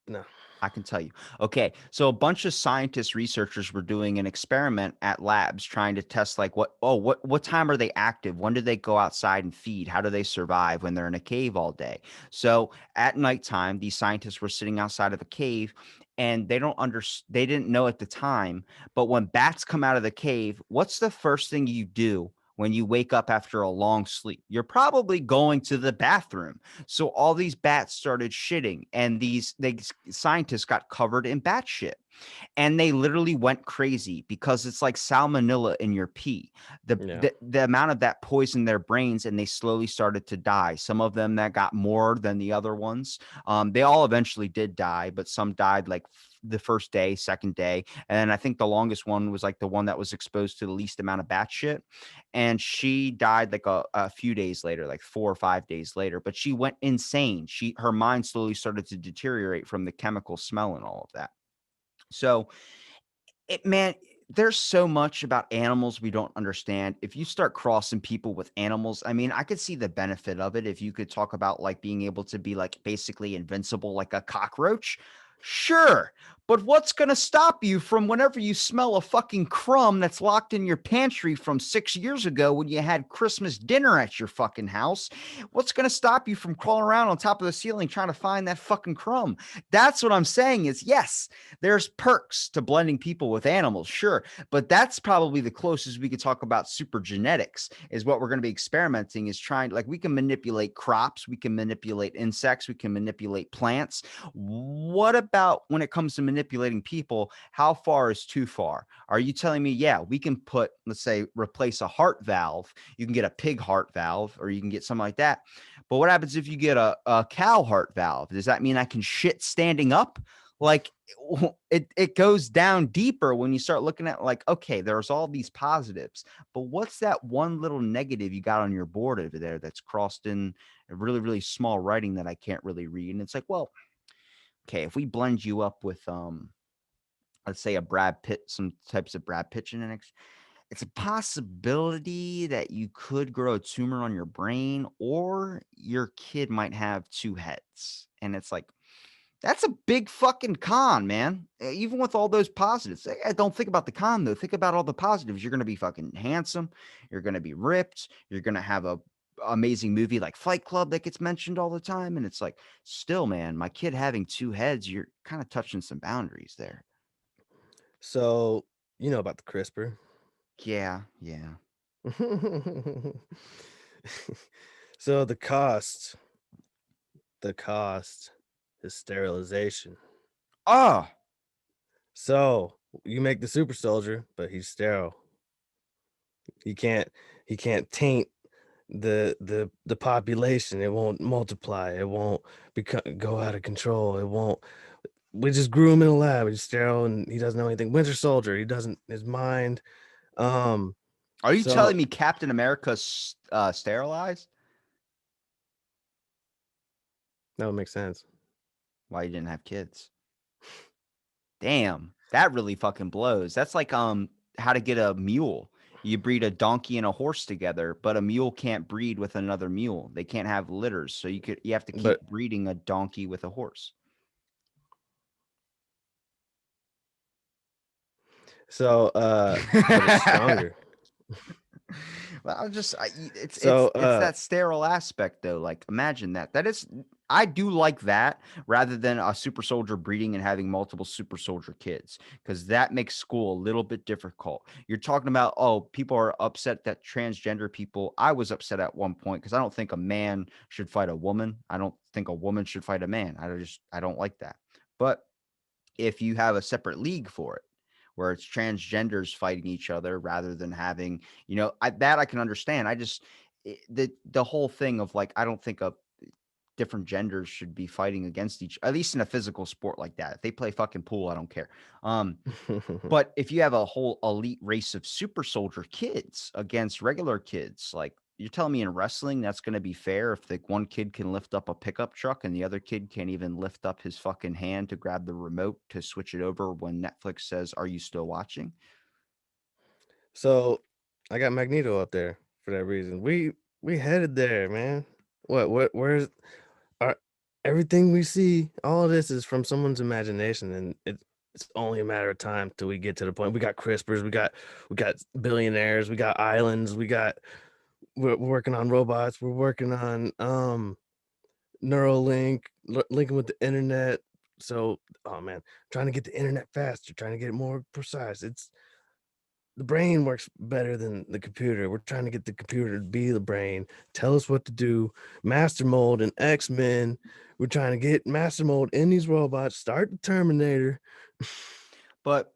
no. I can tell you. Okay, so a bunch of scientists, researchers were doing an experiment at labs trying to test like what time are they active? When do they go outside and feed? How do they survive when they're in a cave all day? So at nighttime, these scientists were sitting outside of a cave and they didn't know at the time, but when bats come out of the cave, what's the first thing you do when you wake up after a long sleep? You're probably going to the bathroom. So all these bats started shitting, and these scientists got covered in bat shit, and they literally went crazy because it's like salmonella in your pee. The, Yeah. the the amount of that poisoned their brains, and they slowly started to die. Some of them that got more than the other ones. They all eventually did die, but some died like the first day, second day, and I think the longest one was like the one that was exposed to the least amount of bat shit, and she died like a few days later, like 4 or 5 days later. But she went insane. Her mind slowly started to deteriorate from the chemical smell and all of that. So man, there's so much about animals we don't understand. If you start crossing people with animals, I mean, I could see the benefit of it if you could talk about like being able to be like basically invincible like a cockroach. Sure. But what's going to stop you from whenever you smell a fucking crumb that's locked in your pantry from 6 years ago when you had Christmas dinner at your fucking house? What's going to stop you from crawling around on top of the ceiling trying to find that fucking crumb? That's what I'm saying is yes, there's perks to blending people with animals, sure, but that's probably the closest we could talk about super genetics is what we're going to be experimenting is trying like we can manipulate crops, we can manipulate insects, we can manipulate plants. What about when it comes to manipulating people? How far is too far? Are you telling me, yeah, we can put, let's say, replace a heart valve, you can get a pig heart valve or you can get something like that, but what happens if you get a cow heart valve? Does that mean I can shit standing up? Like it goes down deeper when you start looking at like, okay, there's all these positives, but what's that one little negative you got on your board over there that's crossed in a really, really small writing that I can't really read? And it's like, well, okay, if we blend you up with let's say a Brad Pitt, some types of Brad Pitt genetics, it's a possibility that you could grow a tumor on your brain or your kid might have two heads. And it's like, that's a big fucking con, man. Even with all those positives, don't think about the con though. Think about all the positives. You're gonna be fucking handsome. You're gonna be ripped. You're gonna have a amazing movie like Fight Club that gets mentioned all the time. And it's like, still, man, my kid having two heads, you're kind of touching some boundaries there. So you know about the CRISPR. Yeah, yeah. So the cost is sterilization. Oh, So you make the super soldier, but he's sterile. He can't taint the population. It won't multiply. It won't go out of control. It won't. we just grew him in a lab. He's sterile and he doesn't know anything. Winter Soldier, he doesn't his mind. Um, Are you so telling me Captain America's sterilized? that would make sense. Why you didn't have kids? Damn, that really fucking blows. That's like how to get a mule. You breed a donkey and a horse together, but a mule can't breed with another mule. They can't have litters. So you have to But keep breeding a donkey with a horse. so but it's stronger. Well, it's So it's that sterile aspect though. Like imagine that. That is I do like that rather than a super soldier breeding and having multiple super soldier kids because that makes school a little bit difficult. You're talking about, oh, people are upset that transgender people. I was upset at one point because I don't think a man should fight a woman. I don't think a woman should fight a man. I don't like that. But if you have a separate league for it where it's transgenders fighting each other rather than having, that I can understand. The whole thing of like I don't think a different genders should be fighting against each, at least in a physical sport like that. If they play fucking pool, I don't care. But if you have a whole elite race of super soldier kids against regular kids, like you're telling me in wrestling that's going to be fair if the one kid can lift up a pickup truck and the other kid can't even lift up his fucking hand to grab the remote to switch it over when Netflix says, "Are you still watching?" so I got Magneto up there for that reason. We headed there, man. Where's our everything we see, all of this is from someone's imagination, and it's only a matter of time till we get to the point. We got CRISPRs, we got billionaires, we got islands, we're working on robots, we're working on Neuralink, linking with the internet. So, oh man, trying to get the internet faster, trying to get it more precise. It's the brain works better than the computer. We're trying to get the computer to be the brain, tell us what to do. Master Mold and X-Men. We're trying to get Master Mold in these robots, start the Terminator. But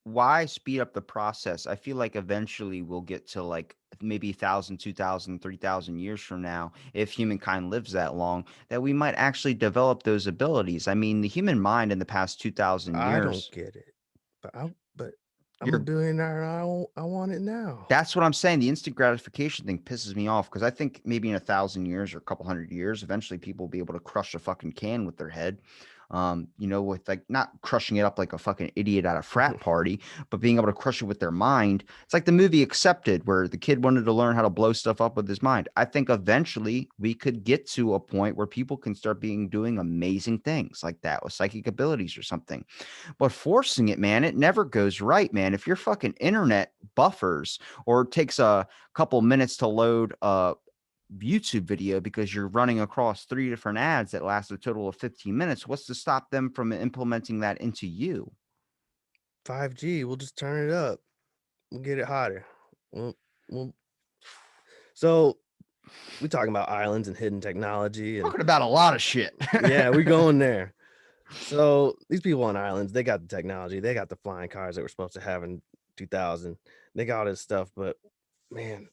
why speed up the process? I feel like eventually we'll get to like maybe 1,000, 2,000, 3,000 years from now, if humankind lives that long, that we might actually develop those abilities. I mean, the human mind in the past 2,000 I don't years, get it, but I'm a you're billionaire. And I want it now. that's what I'm saying. The instant gratification thing pisses me off because I think maybe in 1,000 years or a couple hundred years, eventually people will be able to crush a fucking can with their head. With like not crushing it up like a fucking idiot at a frat party, but being able to crush it with their mind. It's like the movie Accepted, where the kid wanted to learn how to blow stuff up with his mind. I think eventually we could get to a point where people can start doing amazing things like that with psychic abilities or something. But forcing it, man, it never goes right, man. If your fucking internet buffers or takes a couple minutes to load a YouTube video because you're running across three different ads that last a total of 15 minutes, what's to stop them from implementing that into you? 5G, we'll just turn it up. We'll get it hotter. We'll, we'll so we talking about islands and hidden technology and Talking about a lot of shit. yeah, we going there. So these people on islands, they got the technology, they got the flying cars that we're supposed to have in 2000. They got all this stuff, but man,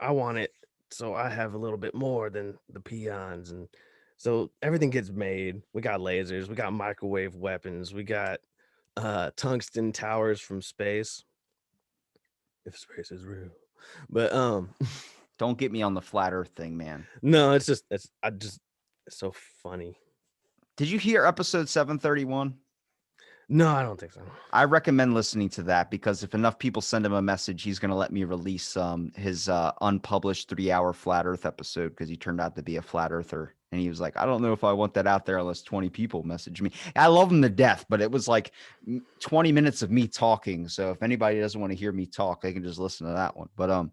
I want it so I have a little bit more than the peons. And so everything gets made. We got lasers, we got microwave weapons, we got tungsten towers from space, if space is real. But Don't get me on the flat earth thing, man. no, it's so funny. Did you hear episode 731? No, I don't think so. I recommend listening to that because if enough people send him a message, he's going to let me release his unpublished 3-hour flat Earth episode because he turned out to be a flat earther. And he was like, I don't know if I want that out there unless 20 people message me. I love him to death, but it was like 20 minutes of me talking. So if anybody doesn't want to hear me talk, they can just listen to that one. But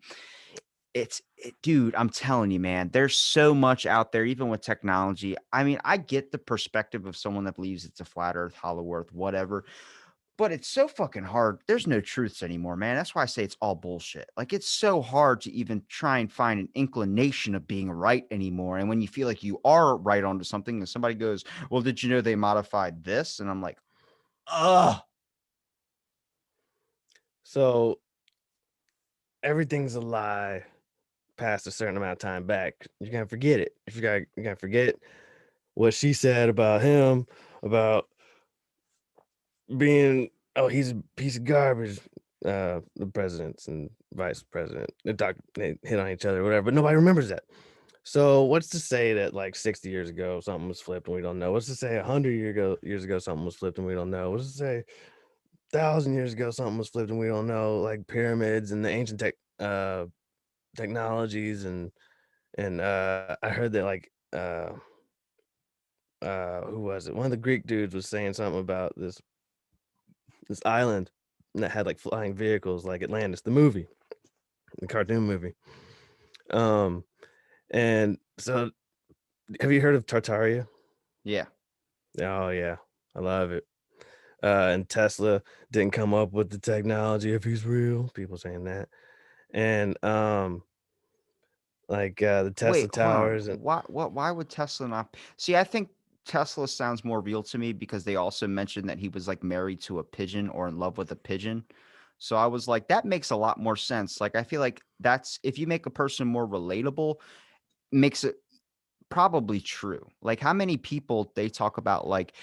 dude, I'm telling you, man, there's so much out there, even with technology. I mean, I get the perspective of someone that believes it's a flat earth, hollow earth, whatever, but it's so fucking hard. There's no truths anymore, man. That's why I say it's all bullshit. Like it's so hard to even try and find an inclination of being right anymore. And when you feel like you are right onto something, and somebody goes, "Well, did you know they modified this?" And I'm like, ugh. So everything's a lie past a certain amount of time back. You're gonna forget it. If you're gonna forget what she said about him, about being, oh, he's a piece of garbage. The presidents and vice president, they hit on each other, or whatever, but nobody remembers that. So what's to say that like 60 years ago something was flipped and we don't know? What's to say 100 years ago something was flipped and we don't know? What's to say 1,000 years ago something was flipped and we don't know? Like pyramids and the ancient technologies and I heard that like who was it? One of the Greek dudes was saying something about this island that had like flying vehicles like Atlantis, the movie, the cartoon movie. Um and so have you heard of Tartaria? Yeah. Oh yeah, I love it. And Tesla didn't come up with the technology if he's real. People saying that. And like the Tesla Wait, hold on. towers and Why would Tesla not see? I think Tesla sounds more real to me because they also mentioned that he was like married to a pigeon or in love with a pigeon. So I was like, that makes a lot more sense. Like, I feel like that's if you make a person more relatable, makes it probably true. Like, how many people they talk about, like,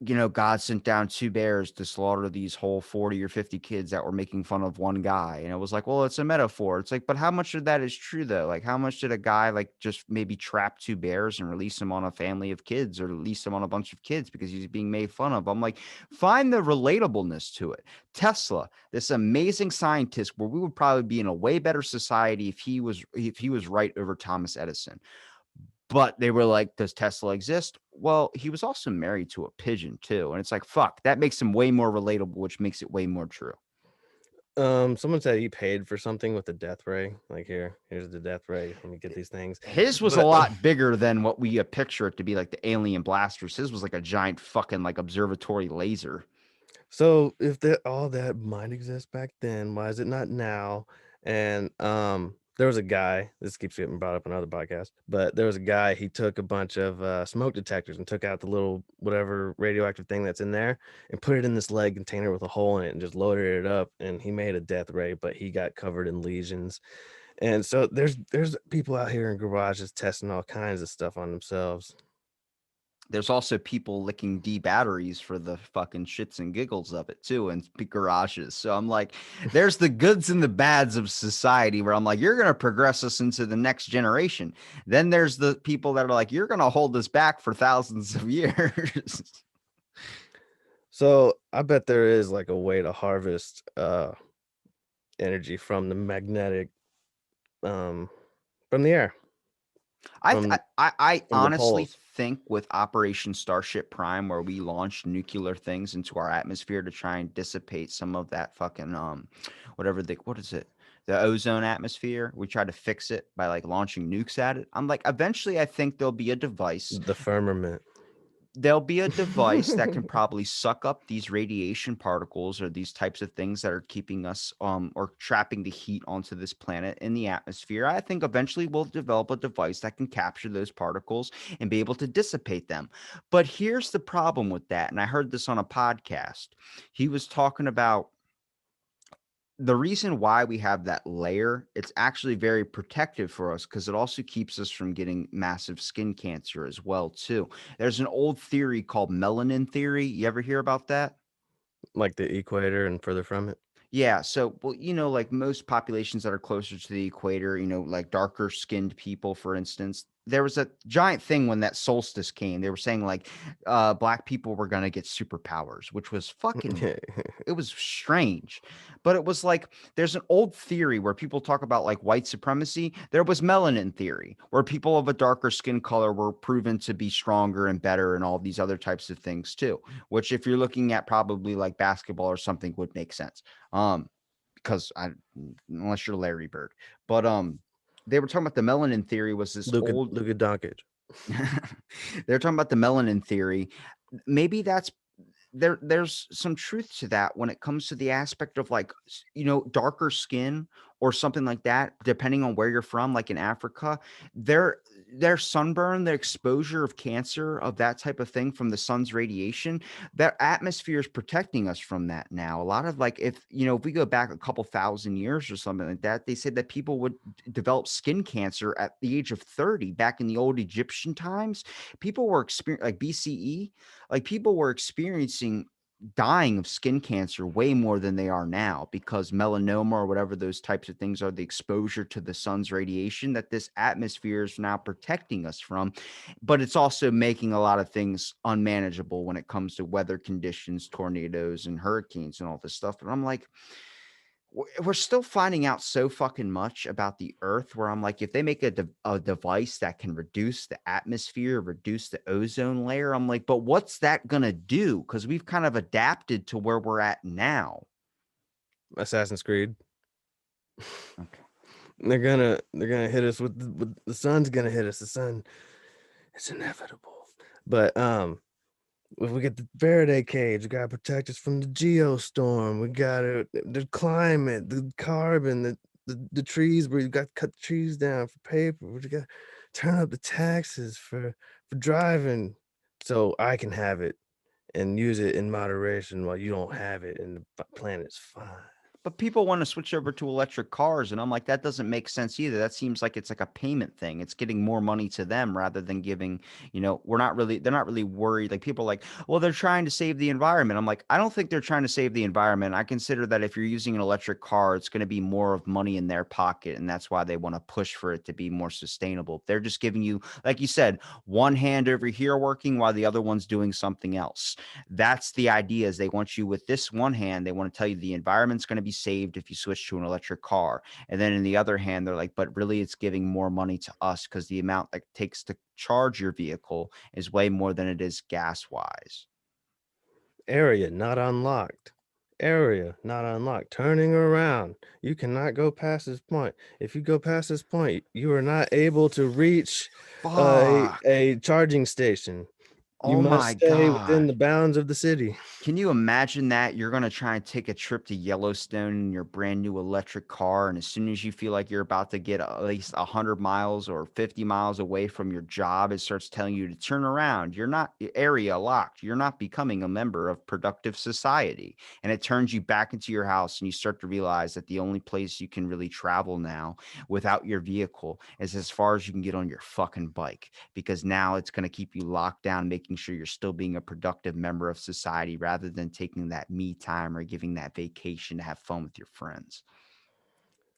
God sent down 2 bears to slaughter these whole 40 or 50 kids that were making fun of one guy. And it was like, well, it's a metaphor. It's like, but how much of that is true though? Like, how much did a guy like just maybe trap 2 bears and release them on a family of kids or release them on a bunch of kids because he's being made fun of? I'm like, find the relatableness to it. Tesla, this amazing scientist, where we would probably be in a way better society if he was right over Thomas Edison. But they were like, "Does Tesla exist?" Well, he was also married to a pigeon too, and it's like, fuck, that makes him way more relatable, which makes it way more true. someone said he paid for something with the death ray. Like here's the death ray. Let me get these things. His was a But lot bigger than what we picture it to be, like the alien blasters. His was like a giant fucking like observatory laser. so if that all that might exist back then, why is it not now? And there was a guy, this keeps getting brought up in other podcasts, but there was a guy, he took a bunch of smoke detectors and took out the little whatever radioactive thing that's in there and put it in this lead container with a hole in it and just loaded it up, and he made a death ray, but he got covered in lesions. And so there's people out here in garages testing all kinds of stuff on themselves. There's also people licking D batteries for the fucking shits and giggles of it too in garages. So I'm like, there's the goods and the bads of society where I'm like, you're going to progress us into the next generation. Then there's the people that are like, you're going to hold us back for thousands of years. So I bet there is like a way to harvest energy from the magnetic um from the air, I, th- from I from the honestly poles. think with Operation Starship Prime, where we launched nuclear things into our atmosphere to try and dissipate some of that fucking what is it? The ozone atmosphere. We tried to fix it by like launching nukes at it. I'm like, eventually, I think The firmament. there'll be a device that can probably suck up these radiation particles or these types of things that are keeping us or trapping the heat onto this planet in the atmosphere. I think eventually we'll develop a device that can capture those particles and be able to dissipate them. But here's the problem with that, and I heard this on a podcast. He was talking about the reason why we have that layer, it's actually very protective for us because it also keeps us from getting massive skin cancer as well too. There's an old theory called melanin theory. You ever hear about that? Like the equator and further from it. Yeah, so well, like most populations that are closer to the equator, like darker skinned people, for instance, there was a giant thing when that solstice came. They were saying like black people were gonna get superpowers, which was fucking it was strange. But it was like there's an old theory where people talk about like white supremacy. There was melanin theory, where people of a darker skin color were proven to be stronger and better and all these other types of things too, which if you're looking at probably like basketball or something would make sense. Um, because unless you're Larry Bird, but they were talking about the melanin theory was this old. Luka Doncic. They're talking about the melanin theory. Maybe that's there's some truth to that when it comes to the aspect of like darker skin or something like that, depending on where you're from, like in Africa, there their sunburn, the exposure of cancer, of that type of thing from the sun's radiation, that atmosphere is protecting us from that now. A lot of like, if you know, if we go back a couple thousand years or something like that, they said that people would develop skin cancer at the age of 30 back in the old Egyptian times. People were experiencing like BCE, like people were experiencing dying of skin cancer way more than they are now because melanoma or whatever those types of things are, the exposure to the sun's radiation that this atmosphere is now protecting us from. But it's also making a lot of things unmanageable when it comes to weather conditions, tornadoes and hurricanes and all this stuff. But I'm like, we're still finding out so fucking much about the earth where I'm like, if they make a device that can reduce the atmosphere, reduce the ozone layer, I'm like, but what's that gonna do? Because we've kind of adapted to where we're at now. Assassin's Creed. Okay. They're gonna hit us with the sun's gonna hit us. The sun, it's inevitable. But if we get the Faraday cage, we gotta protect us from the geostorm. We gotta the climate, the carbon, the trees where you got to cut the trees down for paper. We got to turn up the taxes for driving, so I can have it and use it in moderation while you don't have it, and the planet's fine. But people want to switch over to electric cars, and I'm like, that doesn't make sense either. That seems like it's like a payment thing. It's getting more money to them rather than giving, they're not really worried. Like people are like, well, they're trying to save the environment. I'm like, I don't think they're trying to save the environment. I consider that if you're using an electric car, it's going to be more of money in their pocket, and that's why they want to push for it to be more sustainable. They're just giving you, like you said, one hand over here working while the other one's doing something else. That's the idea, is they want you with this one hand, they want to tell you the environment's going to be saved if you switch to an electric car. And then in the other hand, they're like, but really it's giving more money to us because the amount that takes to charge your vehicle is way more than it is gas wise. Area not unlocked. Area not unlocked. Turning around. You cannot go past this point. If you go past this point, you are not able to reach Fuck. a charging station. You Oh must my stay within God. the bounds of the city. Can you imagine that? You're going to try and take a trip to Yellowstone in your brand new electric car. And as soon as you feel like you're about to get at least 100 miles or 50 miles away from your job, it starts telling you to turn around. You're not area locked. You're not becoming a member of productive society. And it turns you back into your house. And you start to realize that the only place you can really travel now without your vehicle is as far as you can get on your fucking bike, because now it's going to keep you locked down, making sure you're still being a productive member of society rather than taking that me time or giving that vacation to have fun with your friends.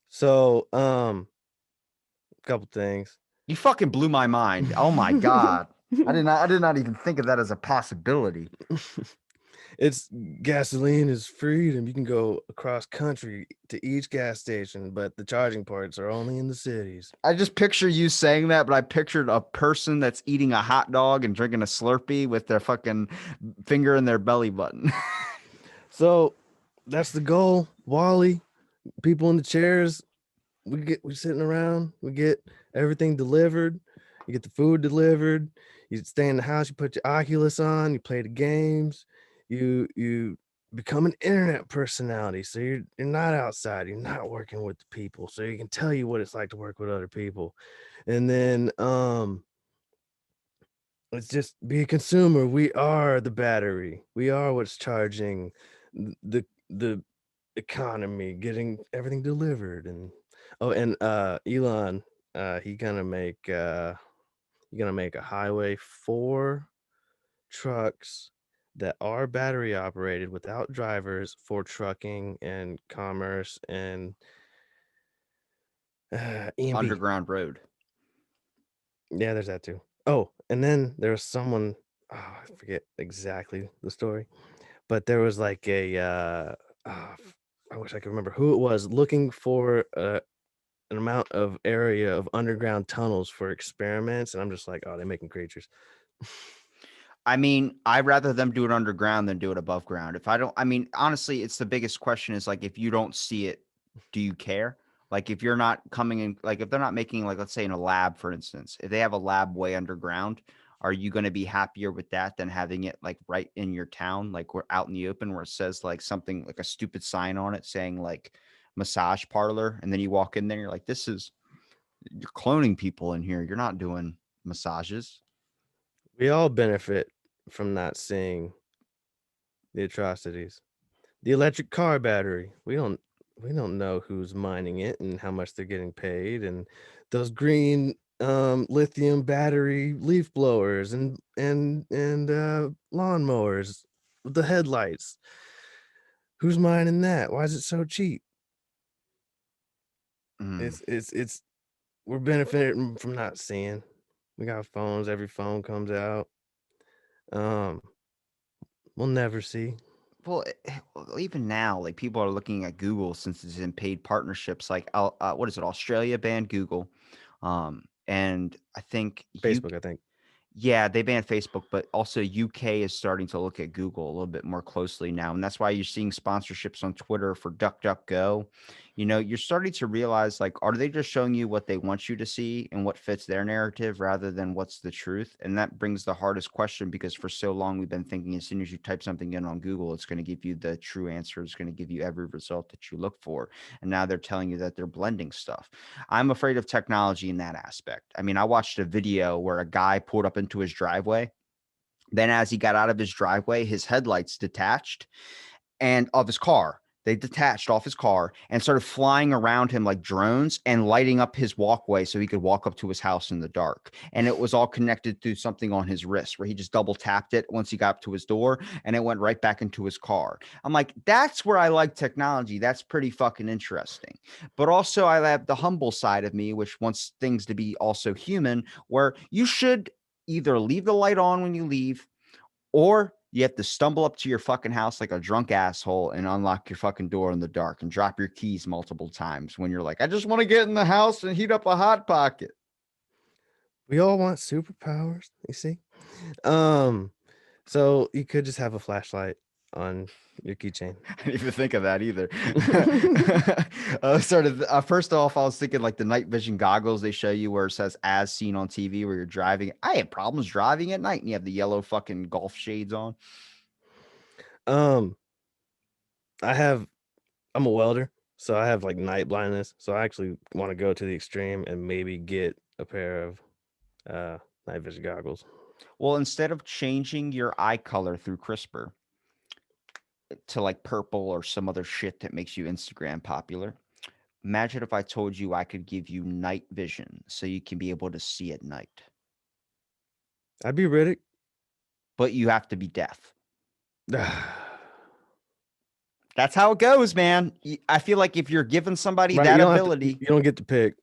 So, couple things. You fucking blew my mind. Oh my God. I did not even think of that as a possibility. It's gasoline is freedom. You can go across country to each gas station, but the charging ports are only in the cities. I just picture you saying that, but I pictured a person that's eating a hot dog and drinking a Slurpee with their fucking finger in their belly button. So that's the goal. Wally, people in the chairs, we sitting around, we get everything delivered. You get the food delivered. You stay in the house, you put your Oculus on, you play the games, you become an internet personality. So you're not outside, you're not working with the people. So you can tell you what it's like to work with other people. And then let's just be a consumer. We are the battery. We are what's charging the economy, getting everything delivered. And Elon, he gonna make a highway for trucks that are battery operated without drivers for trucking and commerce and EMP. Underground road. Yeah, there's that too. Oh, and then there was someone, oh, I forget exactly the story, but there was like I wish I could remember who it was, looking for an amount of area of underground tunnels for experiments, and I'm just like, oh, they're making creatures. I mean, I'd rather them do it underground than do it above ground. If I don't, I mean, honestly, it's the biggest question is like, if you don't see it, do you care? Like, if you're not coming in, like, if they're not making, like, let's say in a lab, for instance, if they have a lab way underground, are you going to be happier with that than having it like right in your town, like we're out in the open where it says like something like a stupid sign on it saying like massage parlor, and then you walk in there, you're like, this is, you're cloning people in here. You're not doing massages. We all benefit from not seeing the atrocities. The electric car battery. We don't know who's mining it and how much they're getting paid, and those green lithium battery leaf blowers and lawnmowers with the headlights. Who's mining that? Why is it so cheap? Mm. It's we're benefiting from not seeing. We got phones, every phone comes out. Um, we'll never see. Well, well, even now, like people are looking at Google since it's in paid partnerships. Like, what is it? Australia banned Google, and I think you Facebook, I think. yeah, they banned Facebook, but also UK is starting to look at Google a little bit more closely now. And that's why you're seeing sponsorships on Twitter for DuckDuckGo. You know, you're starting to realize like, are they just showing you what they want you to see and what fits their narrative rather than what's the truth? And that brings the hardest question because for so long we've been thinking as soon as you type something in on Google, it's going to give you the true answer. It's going to give you every result that you look for. And now they're telling you that they're blending stuff. I'm afraid of technology in that aspect. I mean, I watched a video where a guy pulled up into his driveway. Then, as he got out of his driveway, his headlights detached and of his car. They detached off his car and started flying around him like drones and lighting up his walkway so he could walk up to his house in the dark. And it was all connected to something on his wrist where he just double tapped it once he got up to his door and it went right back into his car. I'm like, that's where I like technology. That's pretty fucking interesting. But also, I have the humble side of me, which wants things to be also human, where you should either leave the light on when you leave or you have to stumble up to your fucking house like a drunk asshole and unlock your fucking door in the dark and drop your keys multiple times when you're like, I just want to get in the house and heat up a hot pocket. We all want superpowers, you see? Um, so you could just have a flashlight on your keychain. I didn't even think of that either. First off, I was thinking like the night vision goggles they show you where it says as seen on TV where you're driving. I had problems driving at night and you have the yellow fucking golf shades on. Um, I have I'm a welder, so I have like night blindness. So I actually want to go to the extreme and maybe get a pair of night vision goggles. Well, instead of changing your eye color through CRISPR to like purple or some other shit that makes you Instagram popular, imagine if I told you I could give you night vision so you can be able to see at night, I'd be Riddick. but you have to be deaf. That's how it goes, man. I feel like if you're giving somebody Right, that ability, you don't get to pick.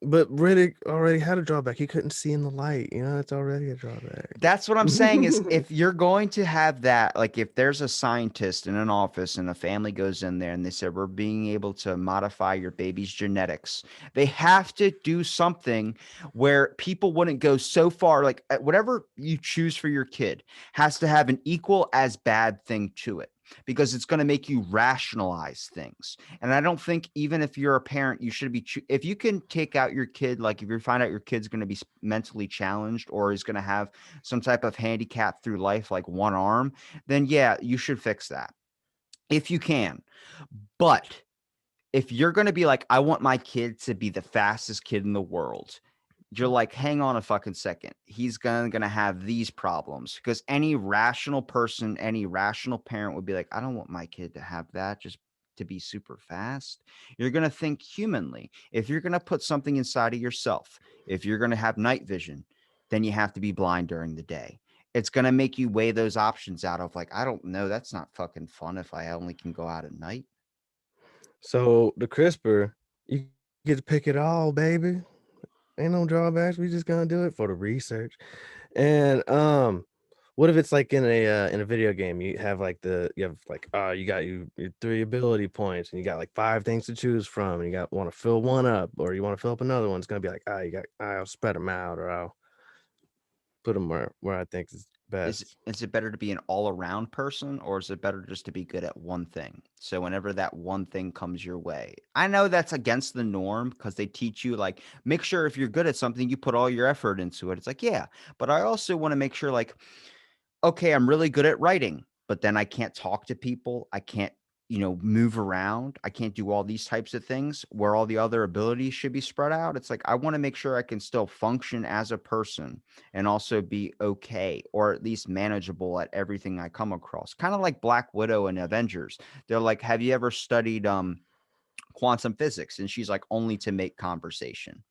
But Riddick already had a drawback. He couldn't see in the light. You know, it's already a drawback. that's what I'm saying is if you're going to have that, like if there's a scientist in an office and a family goes in there and they said, we're being able to modify your baby's genetics, they have to do something where people wouldn't go so far. Like whatever you choose for your kid has to have an equal as bad thing to it because it's going to make you rationalize things. And I don't think even if you're a parent, you should be, if you can take out your kid, like if you find out your kid's going to be mentally challenged or is going to have some type of handicap through life, like one arm, then yeah, you should fix that if you can. But if you're going to be like, I want my kid to be the fastest kid in the world, you're like, hang on a fucking second. He's gonna have these problems because any rational person, any rational parent would be like, I don't want my kid to have that just to be super fast. You're gonna think humanly. If you're gonna put something inside of yourself, if you're gonna have night vision, then you have to be blind during the day. It's gonna make you weigh those options out of like, I don't know, that's not fucking fun if I only can go out at night. So the CRISPR, you get to pick it all, baby. Ain't no drawbacks. We just gonna do it for the research. And what if it's like in a video game? You have like you got your 3 ability points and you got like 5 things to choose from and you got want to fill one up or you want to fill up another one. It's gonna be like, I'll spread them out or I'll put them where I think is Is best. is it better to be an all-around person or is it better just to be good at one thing? So whenever that one thing comes your way. I know that's against the norm because they teach you like make sure if you're good at something, you put all your effort into it. It's like, yeah, but I also want to make sure like, okay, I'm really good at writing, but then I can't talk to people. I can't move around. I can't do all these types of things where all the other abilities should be spread out. It's like I want to make sure I can still function as a person and also be okay or at least manageable at everything I come across. Kind of like Black Widow and Avengers. They're like, "Have you ever studied quantum physics?" And she's like, "Only to make conversation."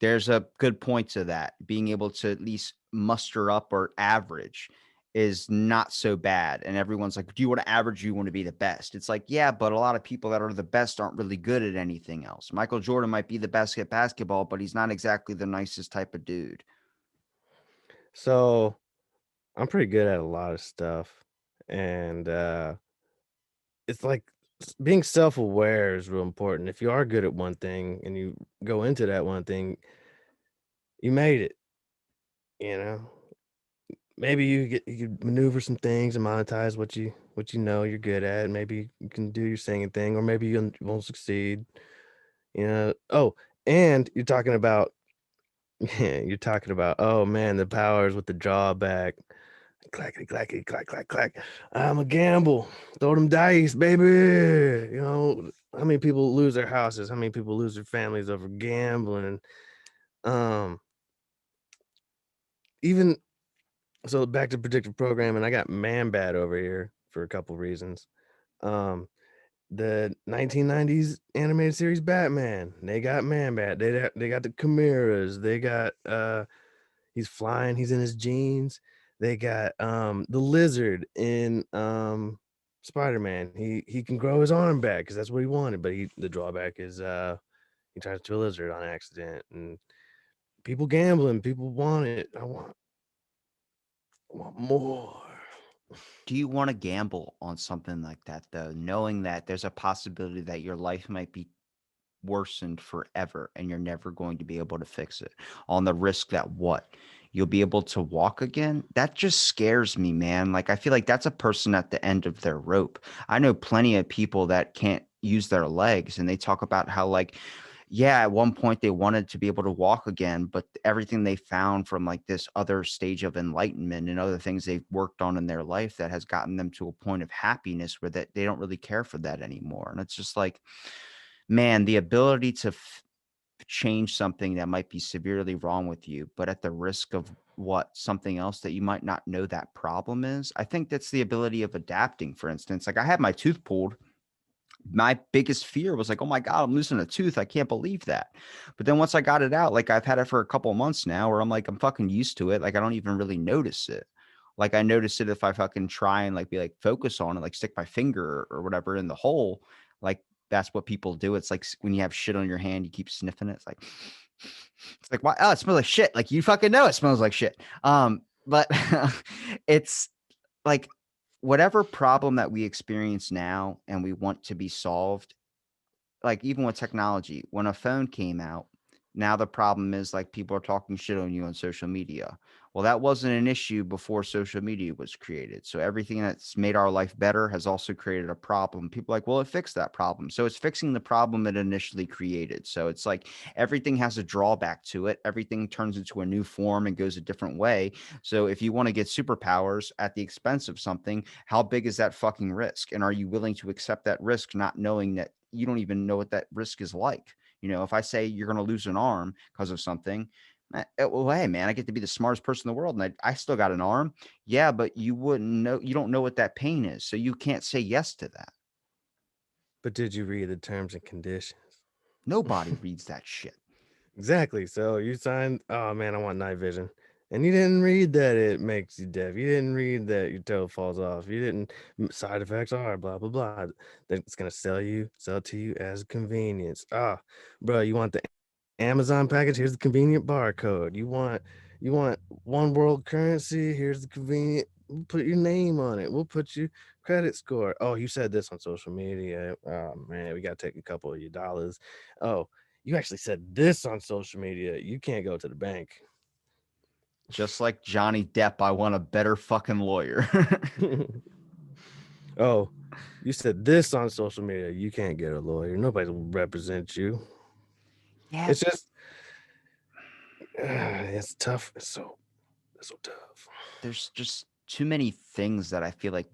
There's a good point to that. Being able to at least muster up or average is not so bad. And everyone's like, "Do you want to average? You want to be the best?" It's like, yeah, but a lot of people that are the best aren't really good at anything else. Michael Jordan might be the best at basketball, but he's not exactly the nicest type of dude. So I'm pretty good at a lot of stuff, and it's like being self-aware is real important. If you are good at one thing and you go into that one thing, you made it. You know, maybe you could maneuver some things and monetize what you know you're good at. Maybe you can do your singing thing, or maybe you won't succeed. Oh, and you're talking about yeah, you're talking about, oh man, the powers with the drawback. Clackety clackety clack clack clack. I'm a gamble. Throw them dice, baby. How many people lose their houses? How many people lose their families over gambling? Um, even so, back to predictive programming, I got man bad over here for a couple reasons. Um, the 1990s animated series Batman, they got man bad. They got the chimeras. They got he's flying, he's in his jeans. They got, the lizard in, Spider-Man. He can grow his arm back because that's what he wanted, but the drawback is, he turns to a lizard on accident, and people gambling, people want it. I want more. Do you want to gamble on something like that, though, knowing that there's a possibility that your life might be worsened forever and you're never going to be able to fix it on the risk that what you'll be able to walk again? That just scares me, man. Like I feel like that's a person at the end of their rope. I know plenty of people that can't use their legs and they talk about how like yeah, at one point they wanted to be able to walk again, but everything they found from like this other stage of enlightenment and other things they've worked on in their life that has gotten them to a point of happiness where that they don't really care for that anymore. And it's just like, man, the ability to change something that might be severely wrong with you, but at the risk of what something else that you might not know that problem is. I think that's the ability of adapting. For instance, like I had my tooth pulled. My biggest fear was like, oh my God, I'm losing a tooth. I can't believe that. But then once I got it out, like I've had it for a couple months now where I'm like, I'm fucking used to it. Like I don't even really notice it. Like I notice it if I fucking try and like be like focus on it, like stick my finger or whatever in the hole. Like that's what people do. It's like when you have shit on your hand, you keep sniffing it. It's like, why? Oh, it smells like shit. Like you fucking know it smells like shit. But it's like whatever problem that we experience now and we want to be solved, like even with technology, when a phone came out, now the problem is like people are talking shit on you on social media. Well, that wasn't an issue before social media was created. So everything that's made our life better has also created a problem. People are like, well, it fixed that problem. So it's fixing the problem it initially created. So it's like everything has a drawback to it. Everything turns into a new form and goes a different way. So if you want to get superpowers at the expense of something, how big is that fucking risk? And are you willing to accept that risk, not knowing that you don't even know what that risk is like? If I say you're going to lose an arm because of something, well, hey, man, I get to be the smartest person in the world and I still got an arm. Yeah, but you wouldn't know. You don't know what that pain is. So you can't say yes to that. But did you read the terms and conditions? Nobody reads that shit. Exactly. So you signed, oh man, I want night vision. And you didn't read that it makes you deaf. You didn't read that your toe falls off. You didn't, side effects are blah, blah, blah. That it's going to sell to you as a convenience. Ah, bro, you want the Amazon package? Here's the convenient barcode. You want one world currency? Here's the convenient, we'll put your name on it. We'll put your credit score. Oh, you said this on social media. Oh man, we got to take a couple of your dollars. Oh, you actually said this on social media. You can't go to the bank. Just like Johnny Depp, I want a better fucking lawyer. Oh, you said this on social media. You can't get a lawyer. Nobody will represent you. Yeah, It's just, it's tough. It's so tough. there's just too many things that I feel like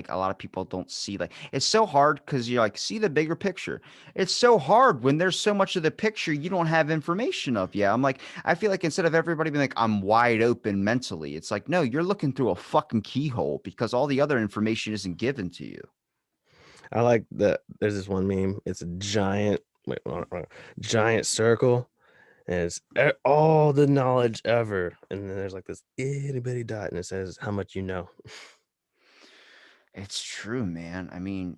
a lot of people don't see. Like it's so hard because you like see the bigger picture. It's so hard when there's so much of the picture you don't have information of. Yeah. I'm like, I feel like instead of everybody being like, I'm wide open mentally, it's like, no, you're looking through a fucking keyhole because all the other information isn't given to you. I like that. There's this one meme. It's a giant, wait, giant circle, and it's all the knowledge ever. And then there's like this itty bitty dot, and it says how much you know. It's true, man. I mean,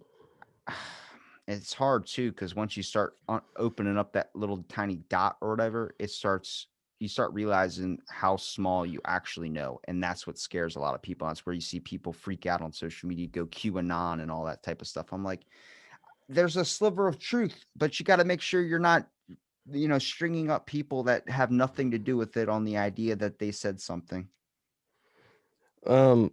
it's hard too because once you start opening up that little tiny dot or whatever, you start realizing how small you actually know, and that's what scares a lot of people. That's where you see people freak out on social media, go QAnon and all that type of stuff. I'm like, there's a sliver of truth, but you got to make sure you're not, stringing up people that have nothing to do with it on the idea that they said something. Um,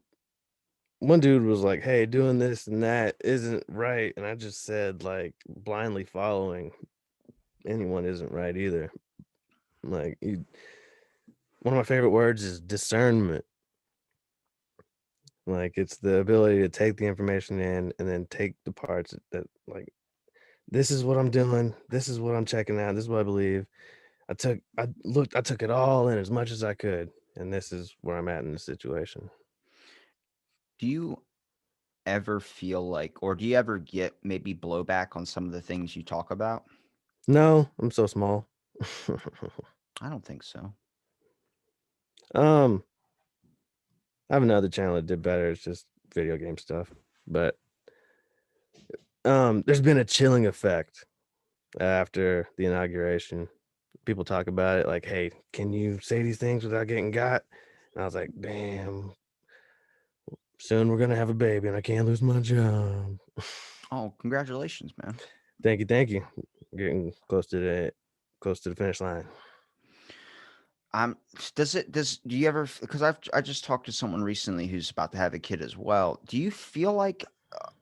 one dude was like, "Hey, doing this and that isn't right," and I just said, like, blindly following anyone isn't right either. Like, one of my favorite words is discernment. Like, it's the ability to take the information in and then take the parts that like, this is what I'm doing, this is what I'm checking out, this is what I believe. I took it all in as much as I could, and this is where I'm at in the situation. Do you ever feel like, or do you ever get maybe blowback on some of the things you talk about? No, I'm so small. I don't think so. Um, I have another channel that did better, it's just video game stuff, but, there's been a chilling effect after the inauguration. People talk about it like, "Hey, can you say these things without getting got?" And I was like, "Damn, soon we're gonna have a baby and I can't lose my job." Oh, congratulations, man. Thank you, thank you. Getting close to the finish line. Do you ever, because I just talked to someone recently who's about to have a kid as well. Do you feel like,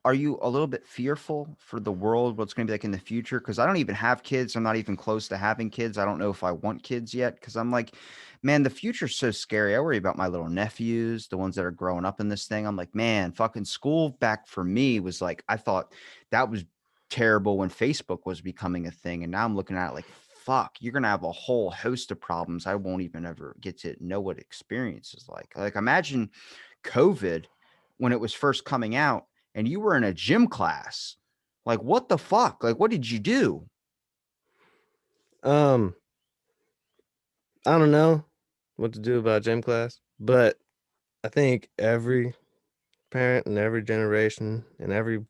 are you a little bit fearful for the world, what's going to be like in the future? Because I don't even have kids. I'm not even close to having kids. I don't know if I want kids yet because I'm like, man, the future's so scary. I worry about my little nephews, the ones that are growing up in this thing. I'm like, man, fucking school back for me was like, I thought that was terrible when Facebook was becoming a thing. And now I'm looking at it like, fuck, you're going to have a whole host of problems. I won't even ever get to know what experience is like. Like, imagine COVID when it was first coming out and you were in a gym class. Like, what the fuck? Like, what did you do? Um, I don't know what to do about gym class, but I think every parent and every generation and every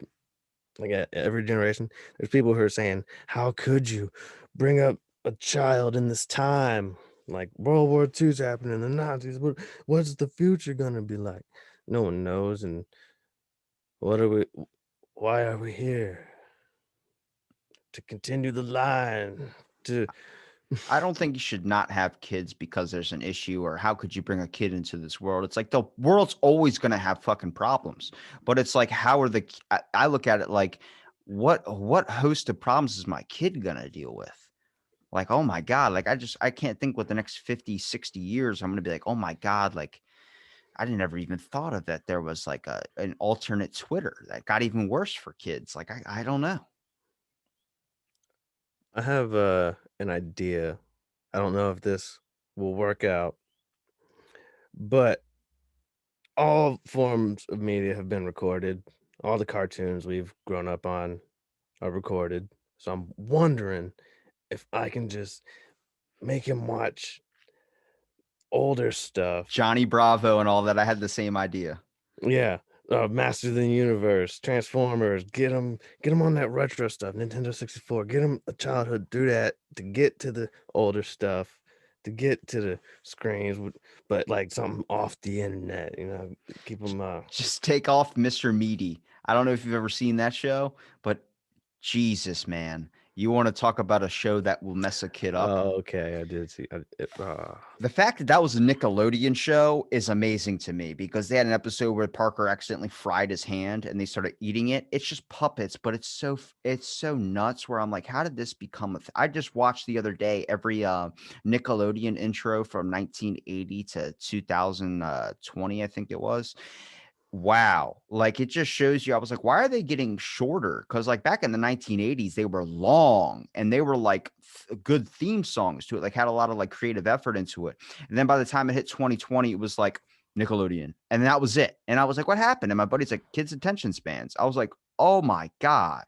generation, there's people who are saying, "How could you bring up a child in this time? Like World War II's happening, the Nazis. What's the future gonna be like?" No one knows. And what are we? Why are we here? To continue the line. To I don't think you should not have kids because there's an issue or how could you bring a kid into this world? It's like the world's always going to have fucking problems. But it's like how are I look at it like what host of problems is my kid going to deal with? Like, oh my god, like I can't think what the next 50, 60 years I'm going to be like, "Oh my god, like I didn't ever even thought of that there was like an alternate Twitter that got even worse for kids." Like I don't know. I have an idea. I don't know if this will work out, but all forms of media have been recorded. All the cartoons we've grown up on are recorded. So I'm wondering if I can just make him watch older stuff. Johnny Bravo and all that. I had the same idea. Yeah. Masters of the Universe, Transformers, get him on that retro stuff, Nintendo 64, get him a childhood through that to get to the older stuff, to get to the screens, but like something off the internet, keep J- him Just take off Mr. Meaty. I don't know if you've ever seen that show, but Jesus, man. You want to talk about a show that will mess a kid up? Oh, okay. I did see The fact that that was a Nickelodeon show is amazing to me because they had an episode where Parker accidentally fried his hand and they started eating it. It's just puppets, but it's so nuts where I'm like, how did this become I just watched the other day every Nickelodeon intro from 1980 to 2020, I think it was. Wow. Like, it just shows you I was like, "Why are they getting shorter?" Because like, back in the 1980s, they were long, and they were, like, good theme songs to it, like, had a lot of, like, creative effort into it, and then by the time it hit 2020, it was like, Nickelodeon, and that was it, and I was like, "What happened?" And my buddy's like, "Kids' attention spans." I was like, "Oh my god."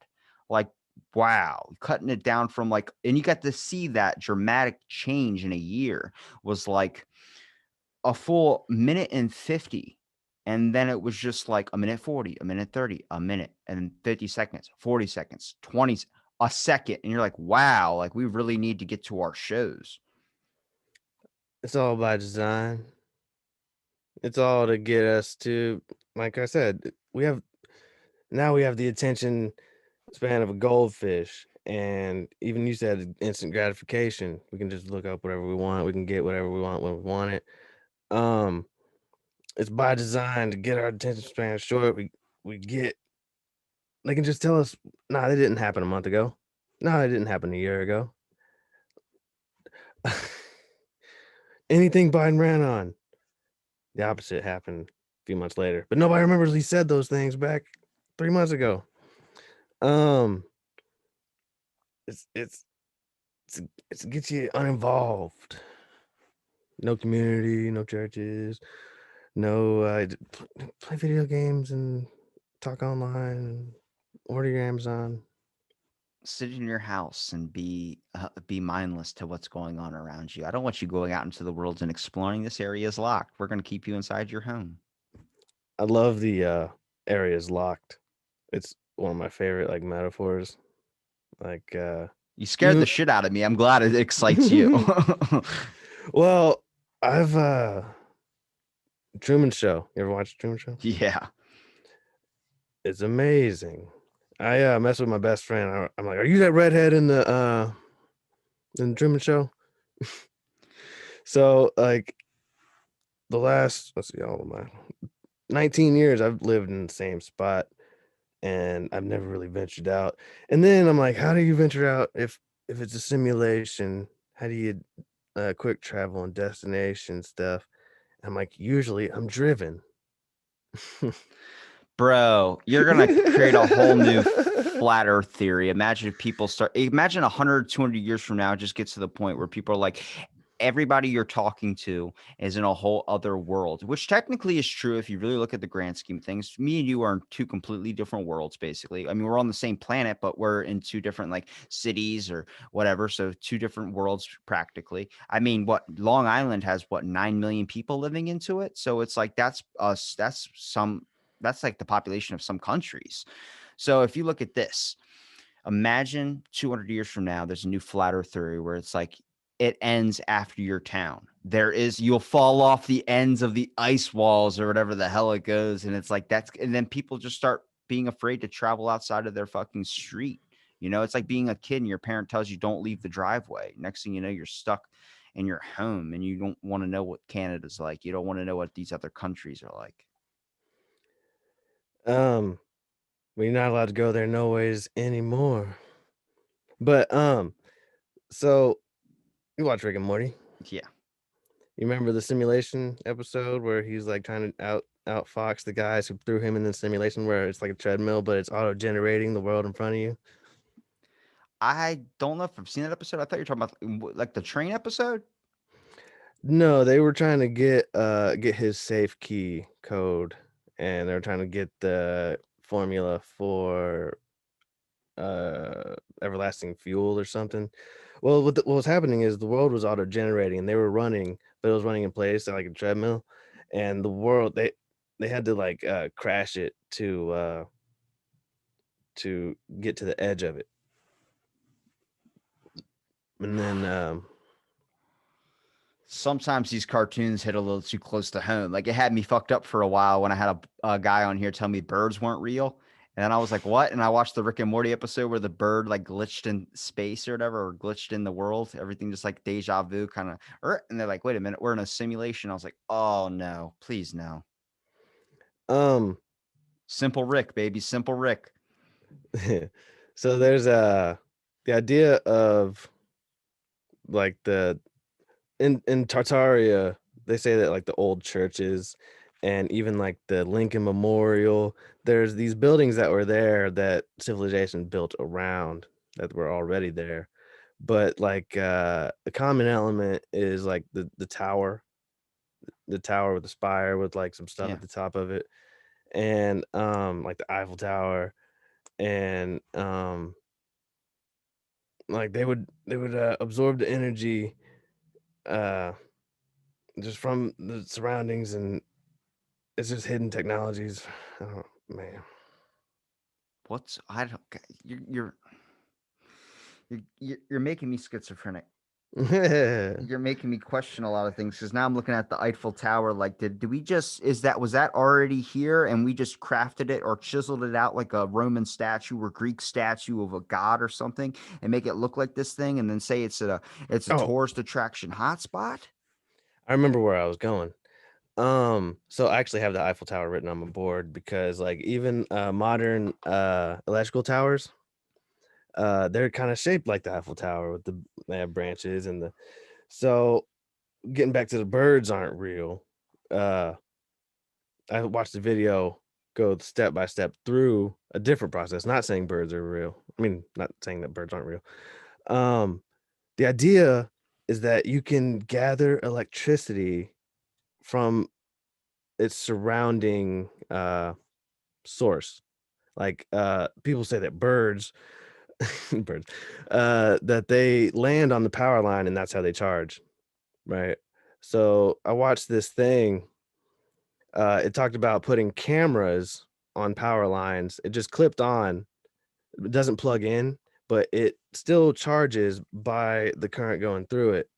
Like, wow. Cutting it down from, like and you got to see that dramatic change in a year was, like, a full minute and 50, and then it was just like a minute 40, a minute 30, a minute, and then 50 seconds, 40 seconds, 20, a second, and you're like, "Wow, like, we really need to get to our shows." it's all by design. It's all to get us to, like I said, we have the attention span of a goldfish, and even you said instant gratification. We can just look up whatever we want. We can get whatever we want when we want it. Um, it's by design to get our attention span short. We get they can just tell us, nah, that didn't happen a month ago. No, that didn't happen a year ago. Anything Biden ran on, the opposite happened a few months later. But nobody remembers he said those things back 3 months ago. Um, it's it's it's it gets you uninvolved. No community, no churches, no play video games and talk online and order your Amazon. Sit in your house and be mindless to what's going on around you. I don't want you going out into the world and exploring. This area is locked. We're gonna keep you inside your home. I love the areas locked. It's one of my favorite like metaphors. Like You scared the even shit out of me. I'm glad it excites you. well, I've Truman Show. You ever watch Truman Show? Yeah. It's amazing. I mess with my best friend. I'm like, "Are you that redhead in the Truman Show?" So like the last, let's see, all of my 19 years, I've lived in the same spot, and I've never really ventured out. And then I'm like, how do you venture out if it's a simulation? How do you quick travel and destination stuff? I'm like, usually I'm driven. Bro, you're gonna create a whole new flat earth theory. Imagine if people start imagine 100, 200 years from now, it just gets to the point where people are like, everybody you're talking to is in a whole other world, which technically is true if you really look at the grand scheme of things. Me and you are in two completely different worlds, basically. I mean, we're on the same planet, but we're in two different like cities or whatever. So two different worlds practically. I mean, what Long Island has what 9 million people living into it. So it's like that's us, that's like the population of some countries. So if you look at this, imagine 200 years from now, there's a new flat earth theory where it's like it ends after your town. You'll fall off the ends of the ice walls or whatever the hell it goes. And it's like and then people just start being afraid to travel outside of their fucking street. It's like being a kid and your parent tells you don't leave the driveway. Next thing you know, you're stuck in your home and you don't want to know what Canada's like. You don't want to know what these other countries are like. um, we're not allowed to go there no ways anymore. But so you watch Rick and Morty? Yeah. You remember the simulation episode where he's like trying to outfox the guys who threw him in the simulation where it's like a treadmill, but it's auto generating the world in front of you? I don't know if I've seen that episode. I thought you were talking about like the train episode. No, they were trying to get his safe key code, and they were trying to get the formula for everlasting fuel or something. Well, what was happening is the world was auto generating and they were running, but it was running in place like a treadmill, and the world they had to like crash it to get to the edge of it. And then Sometimes these cartoons hit a little too close to home. Like it had me fucked up for a while when I had a guy on here tell me birds weren't real. And then I was like, "What?" And I watched the Rick and Morty episode where the bird like glitched in space or whatever, or glitched in the world. Everything just like deja vu kind of. And they're like, "Wait a minute, we're in a simulation." I was like, "Oh no, please no." Um, Simple Rick, baby, Simple Rick. so there's the idea of like the in Tartaria, they say that like the old churches and even like the Lincoln Memorial, there's these buildings that were there that civilization built around that were already there. But like the common element is like the tower with the spire with like some stuff Yeah, at the top of it, and like the Eiffel Tower, and like they would absorb the energy uh just from the surroundings, and it's just hidden technologies. Oh man. what's I don't. You're making me schizophrenic. You're making me question a lot of things because now I'm looking at the Eiffel Tower. Like, did we just was that already here and we just crafted it or chiseled it out like a Roman statue or Greek statue of a god or something and make it look like this thing and then say it's a Oh, tourist attraction hotspot? I remember where I was going. So I actually have the Eiffel Tower written on my board because like even modern electrical towers, they're kind of shaped like the Eiffel Tower with they have branches and the so getting back to the birds aren't real. Uh I watched the video go step by step through a different process, not saying birds are real. I mean, not saying that birds aren't real. Um the idea is that you can gather electricity from its surrounding source. Like people say that birds birds that they land on the power line and that's how they charge, right? So I watched this thing. It talked about putting cameras on power lines. It just clipped on. It doesn't plug in, but it still charges by the current going through it,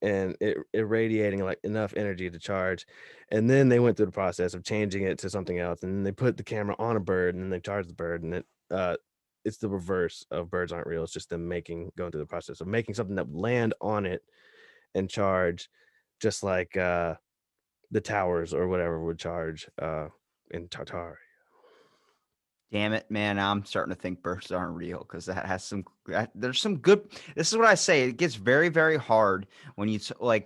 and it irradiating like enough energy to charge. And then they went through the process of changing it to something else, and then they put the camera on a bird, and then they charged the bird, and it's the reverse of birds aren't real. It's just them going through the process of making something that would land on it and charge, just like the towers or whatever would charge in Tartar. Damn it, man. I'm starting to think birds aren't real because that has there's some good. This is what I say. It gets very, very hard when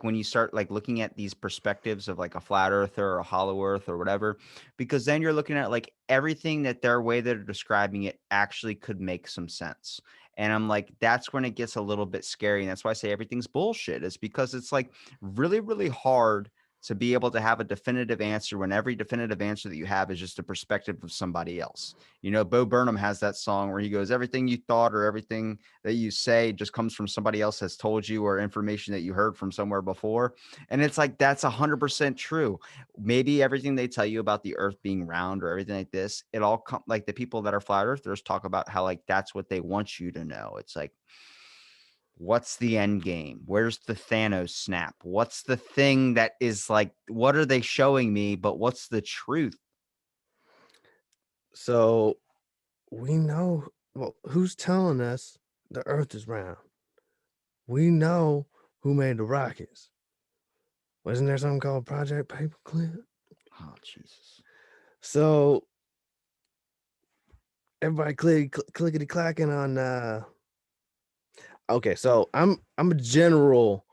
when you start like looking at these perspectives of like a flat earther or a hollow earth or whatever, because then you're looking at like everything that their way they're describing it actually could make some sense. And I'm like, that's when it gets a little bit scary. And that's why I say everything's bullshit. It's because it's like really, really hard to be able to have a definitive answer when every definitive answer that you have is just a perspective of somebody else. You know, Bo Burnham has that song where he goes, everything you thought or everything that you say just comes from somebody else has told you or information that you heard from somewhere before. And it's like, that's 100% true. Maybe everything they tell you about the earth being round or everything like this, it all come like the people that are flat earthers talk about how like that's what they want you to know. It's like, what's the end game? Where's the Thanos snap? What's the thing that is like, what are they showing me? But what's the truth? So we know, well, who's telling us the earth is round? We know who made the rockets. Wasn't there something called Project Paperclip? Oh, Jesus. So everybody clickety clacking on okay, so I'm a general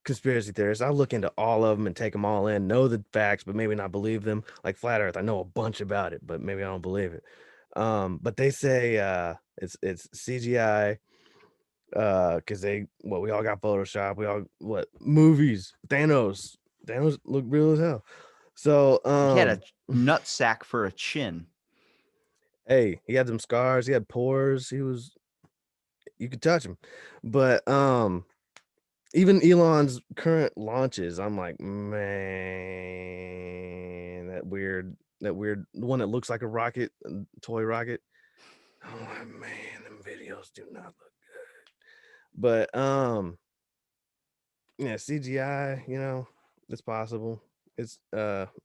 conspiracy theorist. I look into all of them and take them all in, know the facts, but maybe not believe them. Like flat earth, I know a bunch about it, but maybe I don't believe it. But they say it's CGI because we all got Photoshop, we all what movies, Thanos look real as hell. So He had a nut sack for a chin. hey, he had some scars, he had pores, you could touch him. But even Elon's current launches, I'm like, man, that weird one that looks like a rocket, toy rocket. Oh man, them videos do not look good. But yeah, CGI, it's possible. It's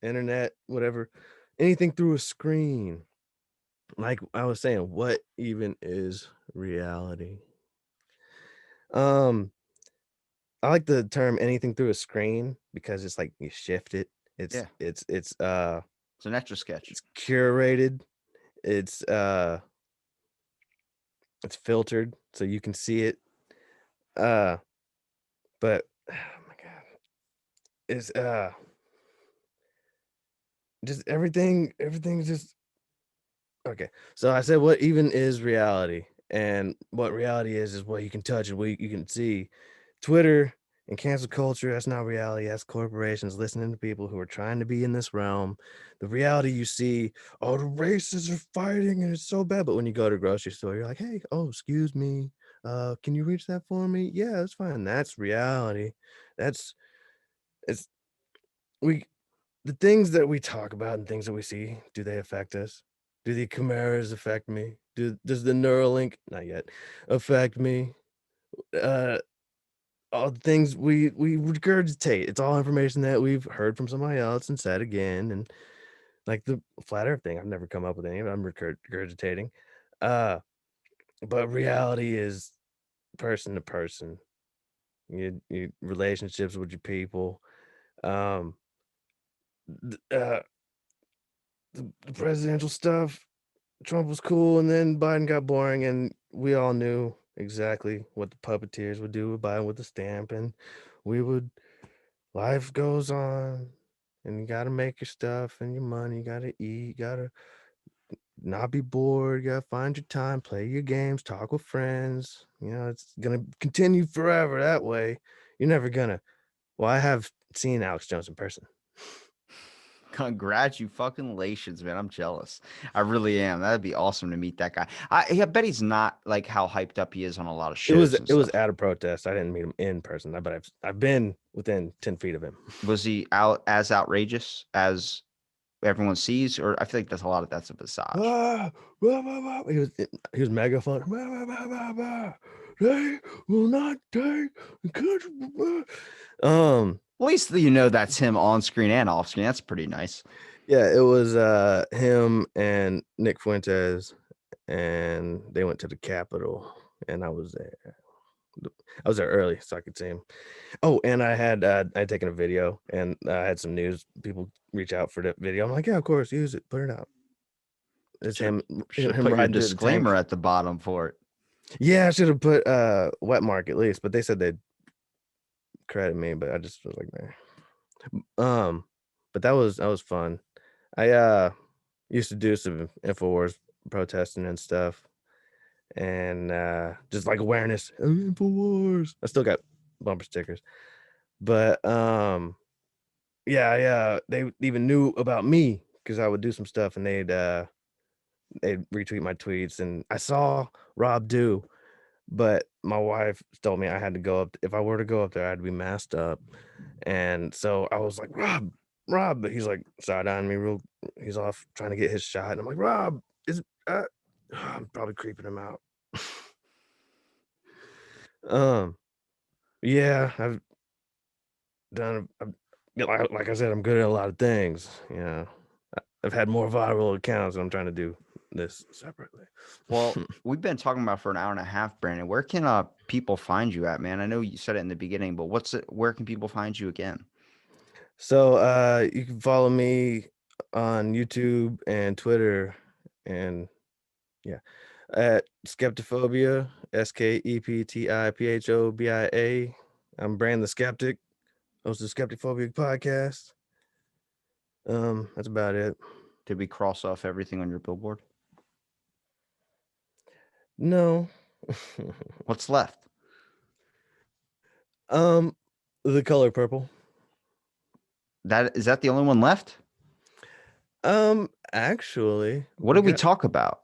internet, whatever. Anything through a screen. like I was saying, what even is reality? Um, I like the term anything through a screen because it's like you shift it. It's Yeah, it's it's uh it's an etch a sketch. it's curated. It's it's filtered so you can see it. Uh, but oh my god, it's just everything's just okay. So I said, what even is reality? And what reality is what you can touch and what you can see. Twitter and cancel culture, that's not reality. That's corporations listening to people who are trying to be in this realm. The reality you see, oh, the races are fighting and it's so bad. But when you go to a grocery store, you're like, hey, oh, excuse me. Can you reach that for me? Yeah, that's fine. That's reality. That's it's we the things that we talk about and things that we see, do they affect us? Do the chimeras affect me? Does the Neuralink not yet affect me? Uh, all the things we regurgitate. It's all information that we've heard from somebody else and said again. And like the flat earth thing, I've never come up with any of it. I'm regurgitating. Uh, but reality is person to person. You relationships with your people. Um, uh, the presidential stuff, Trump was cool, and then Biden got boring, and we all knew exactly what the puppeteers would do with Biden with the stamp, and we would life goes on, and you gotta make your stuff and your money, you gotta eat, you gotta not be bored, you gotta find your time, play your games, talk with friends. It's gonna continue forever that way. You're never gonna well, I have seen Alex Jones in person. Congratulations, man. I'm jealous. I really am. That'd be awesome to meet that guy. I bet he's not like how hyped up he is on a lot of It was shows and it was stuff. at a protest. I didn't meet him in person, but I've been within 10 feet of him. Was he out as outrageous as everyone sees, or I feel like that's a visage. Ah, blah, blah, blah. He was megaphone. Blah, blah, blah, blah, blah. They will not take the country. Blah. At least you know that's him on screen and off screen. That's pretty nice. Yeah, it was him and Nick Fuentes, and they went to the Capitol, and I was there. I was there early so I could see him. Oh, and I had taken a video, and I had some news people reach out for that video. I'm like, yeah, of course, use it, put it out. It's Should have him should have him put your riding through the disclaimer tank. at the bottom for it. Yeah, I should have put wet mark at least, but they said they'd credit me, but I just was like, nah. But that was fun. I used to do some InfoWars protesting and stuff, and just like awareness. InfoWars. I still got bumper stickers, but yeah, they even knew about me because I would do some stuff, and they'd retweet my tweets, and I saw Rob do. But my wife told me I had to go up. If I were to go up there, I'd be masked up. And so I was like, Rob, but he's like side eyeing me real. He's off trying to get his shot. And I'm like, Rob, is I'm probably creeping him out. um, yeah, I've done. Yeah, like I said, I'm good at a lot of things. I've had more viral accounts, and I'm trying to do this separately. Well, we've been talking about for an hour and a half, Brandon. Where can people find you at, man? I know you said it in the beginning, but where can people find you again? So you can follow me on YouTube and Twitter, and yeah, at Skeptophobia, SKEPTIPHOBIA. I'm Brand the Skeptic, host of the Skeptophobia podcast. That's about it. Did we cross off everything on your billboard? No. What's left? um, the color purple. That is that the only one left? Actually, What did we talk about?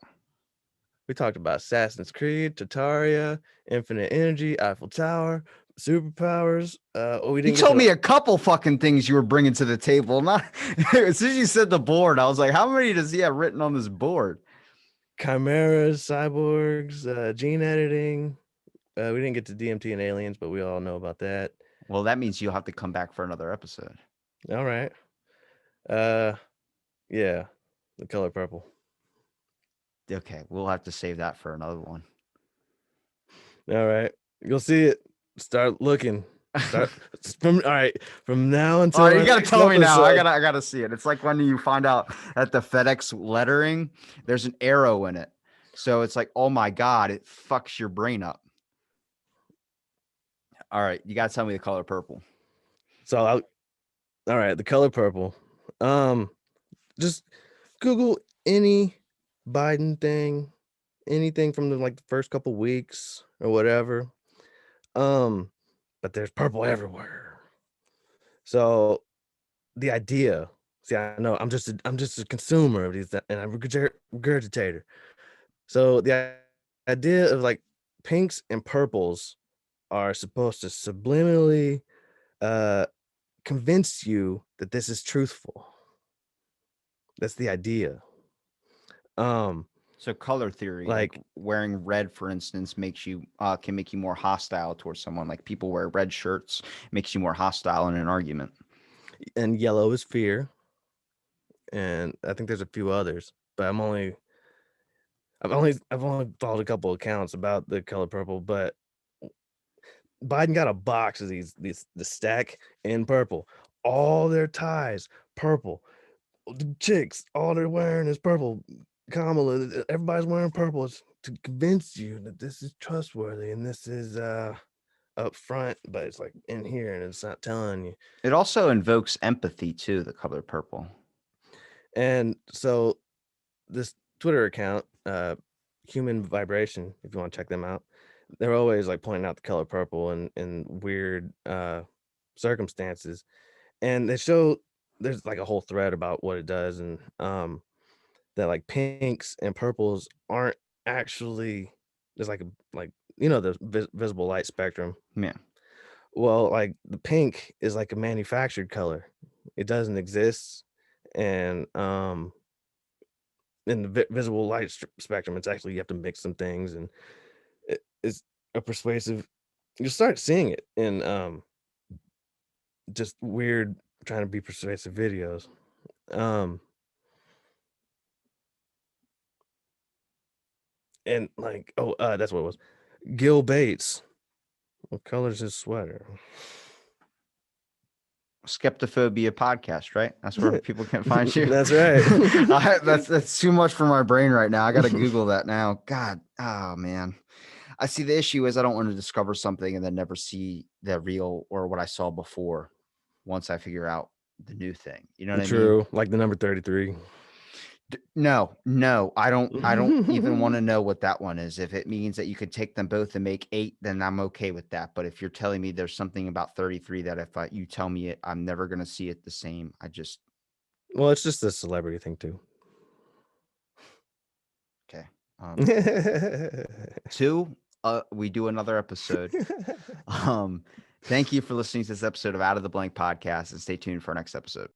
we talked about Assassin's Creed, Tartaria, Infinite Energy, Eiffel Tower, superpowers. We You didn't get to told the me a couple fucking things you were bringing to the table. Not as soon as you said the board, I was like, how many does he have written on this board? chimeras, cyborgs, gene editing. We didn't get to DMT and aliens, but we all know about that. Well, that means you'll have to come back for another episode. All right. Uh, yeah, the color purple. Okay, we'll have to save that for another one. All right, you'll see it. Start looking. All right, from now until Oh, you our gotta next tell me now. episode. I gotta see it. It's like when you find out that the FedEx lettering, there's an arrow in it. So it's like, oh my God, it fucks your brain up. All right, you gotta tell me the color purple. So all right, the color purple. Just Google any Biden thing, anything from the first couple weeks or whatever. But there's purple everywhere. So the idea, see, I know I'm just a consumer of these, and I'm a regurgitator. So the idea of pinks and purples are supposed to subliminally uh convince you that this is truthful. That's the idea. So color theory, like Like wearing red, for instance, makes you can make you more hostile towards someone. Like people wear red shirts, makes you more hostile in an argument. and yellow is fear, and I think there's a few others, but I've only followed a couple accounts about the color purple, but Biden got a box of the stack in purple. All their ties purple. The chicks, all they're wearing is purple. Kamala, everybody's wearing purple. It's to convince you that this is trustworthy and this is up front, but it's like in here and it's not telling you. It also invokes empathy too, the color purple. And so this Twitter account, Human Vibration, if you want to check them out, they're always pointing out the color purple in weird circumstances. And they show there's a whole thread about what it does, and that pinks and purples aren't actually, there's the visible light spectrum. Yeah. Well, the pink is a manufactured color. It doesn't exist. And in the visible light spectrum, it's actually, you have to mix some things, and it's a persuasive, you start seeing it in just weird trying to be persuasive videos. And that's what it was. Gil Bates, what color's his sweater? Skeptophobia podcast, right? That's where people can find you. That's right. That's too much for my brain right now. I got to Google that now. God, oh man. I see the issue is I don't want to discover something and then never see the real or what I saw before once I figure out the new thing. You know what I mean? True, like the number 33. No, I don't even want to know what that one is. If it means that you could take them both and make 8, then I'm okay with that. But if you're telling me there's something about 33 that if you tell me it, I'm never going to see it the same. Well, it's just a celebrity thing too. Okay. 2, we do another episode. Thank you for listening to this episode of Out of the Blank podcast, and stay tuned for our next episode.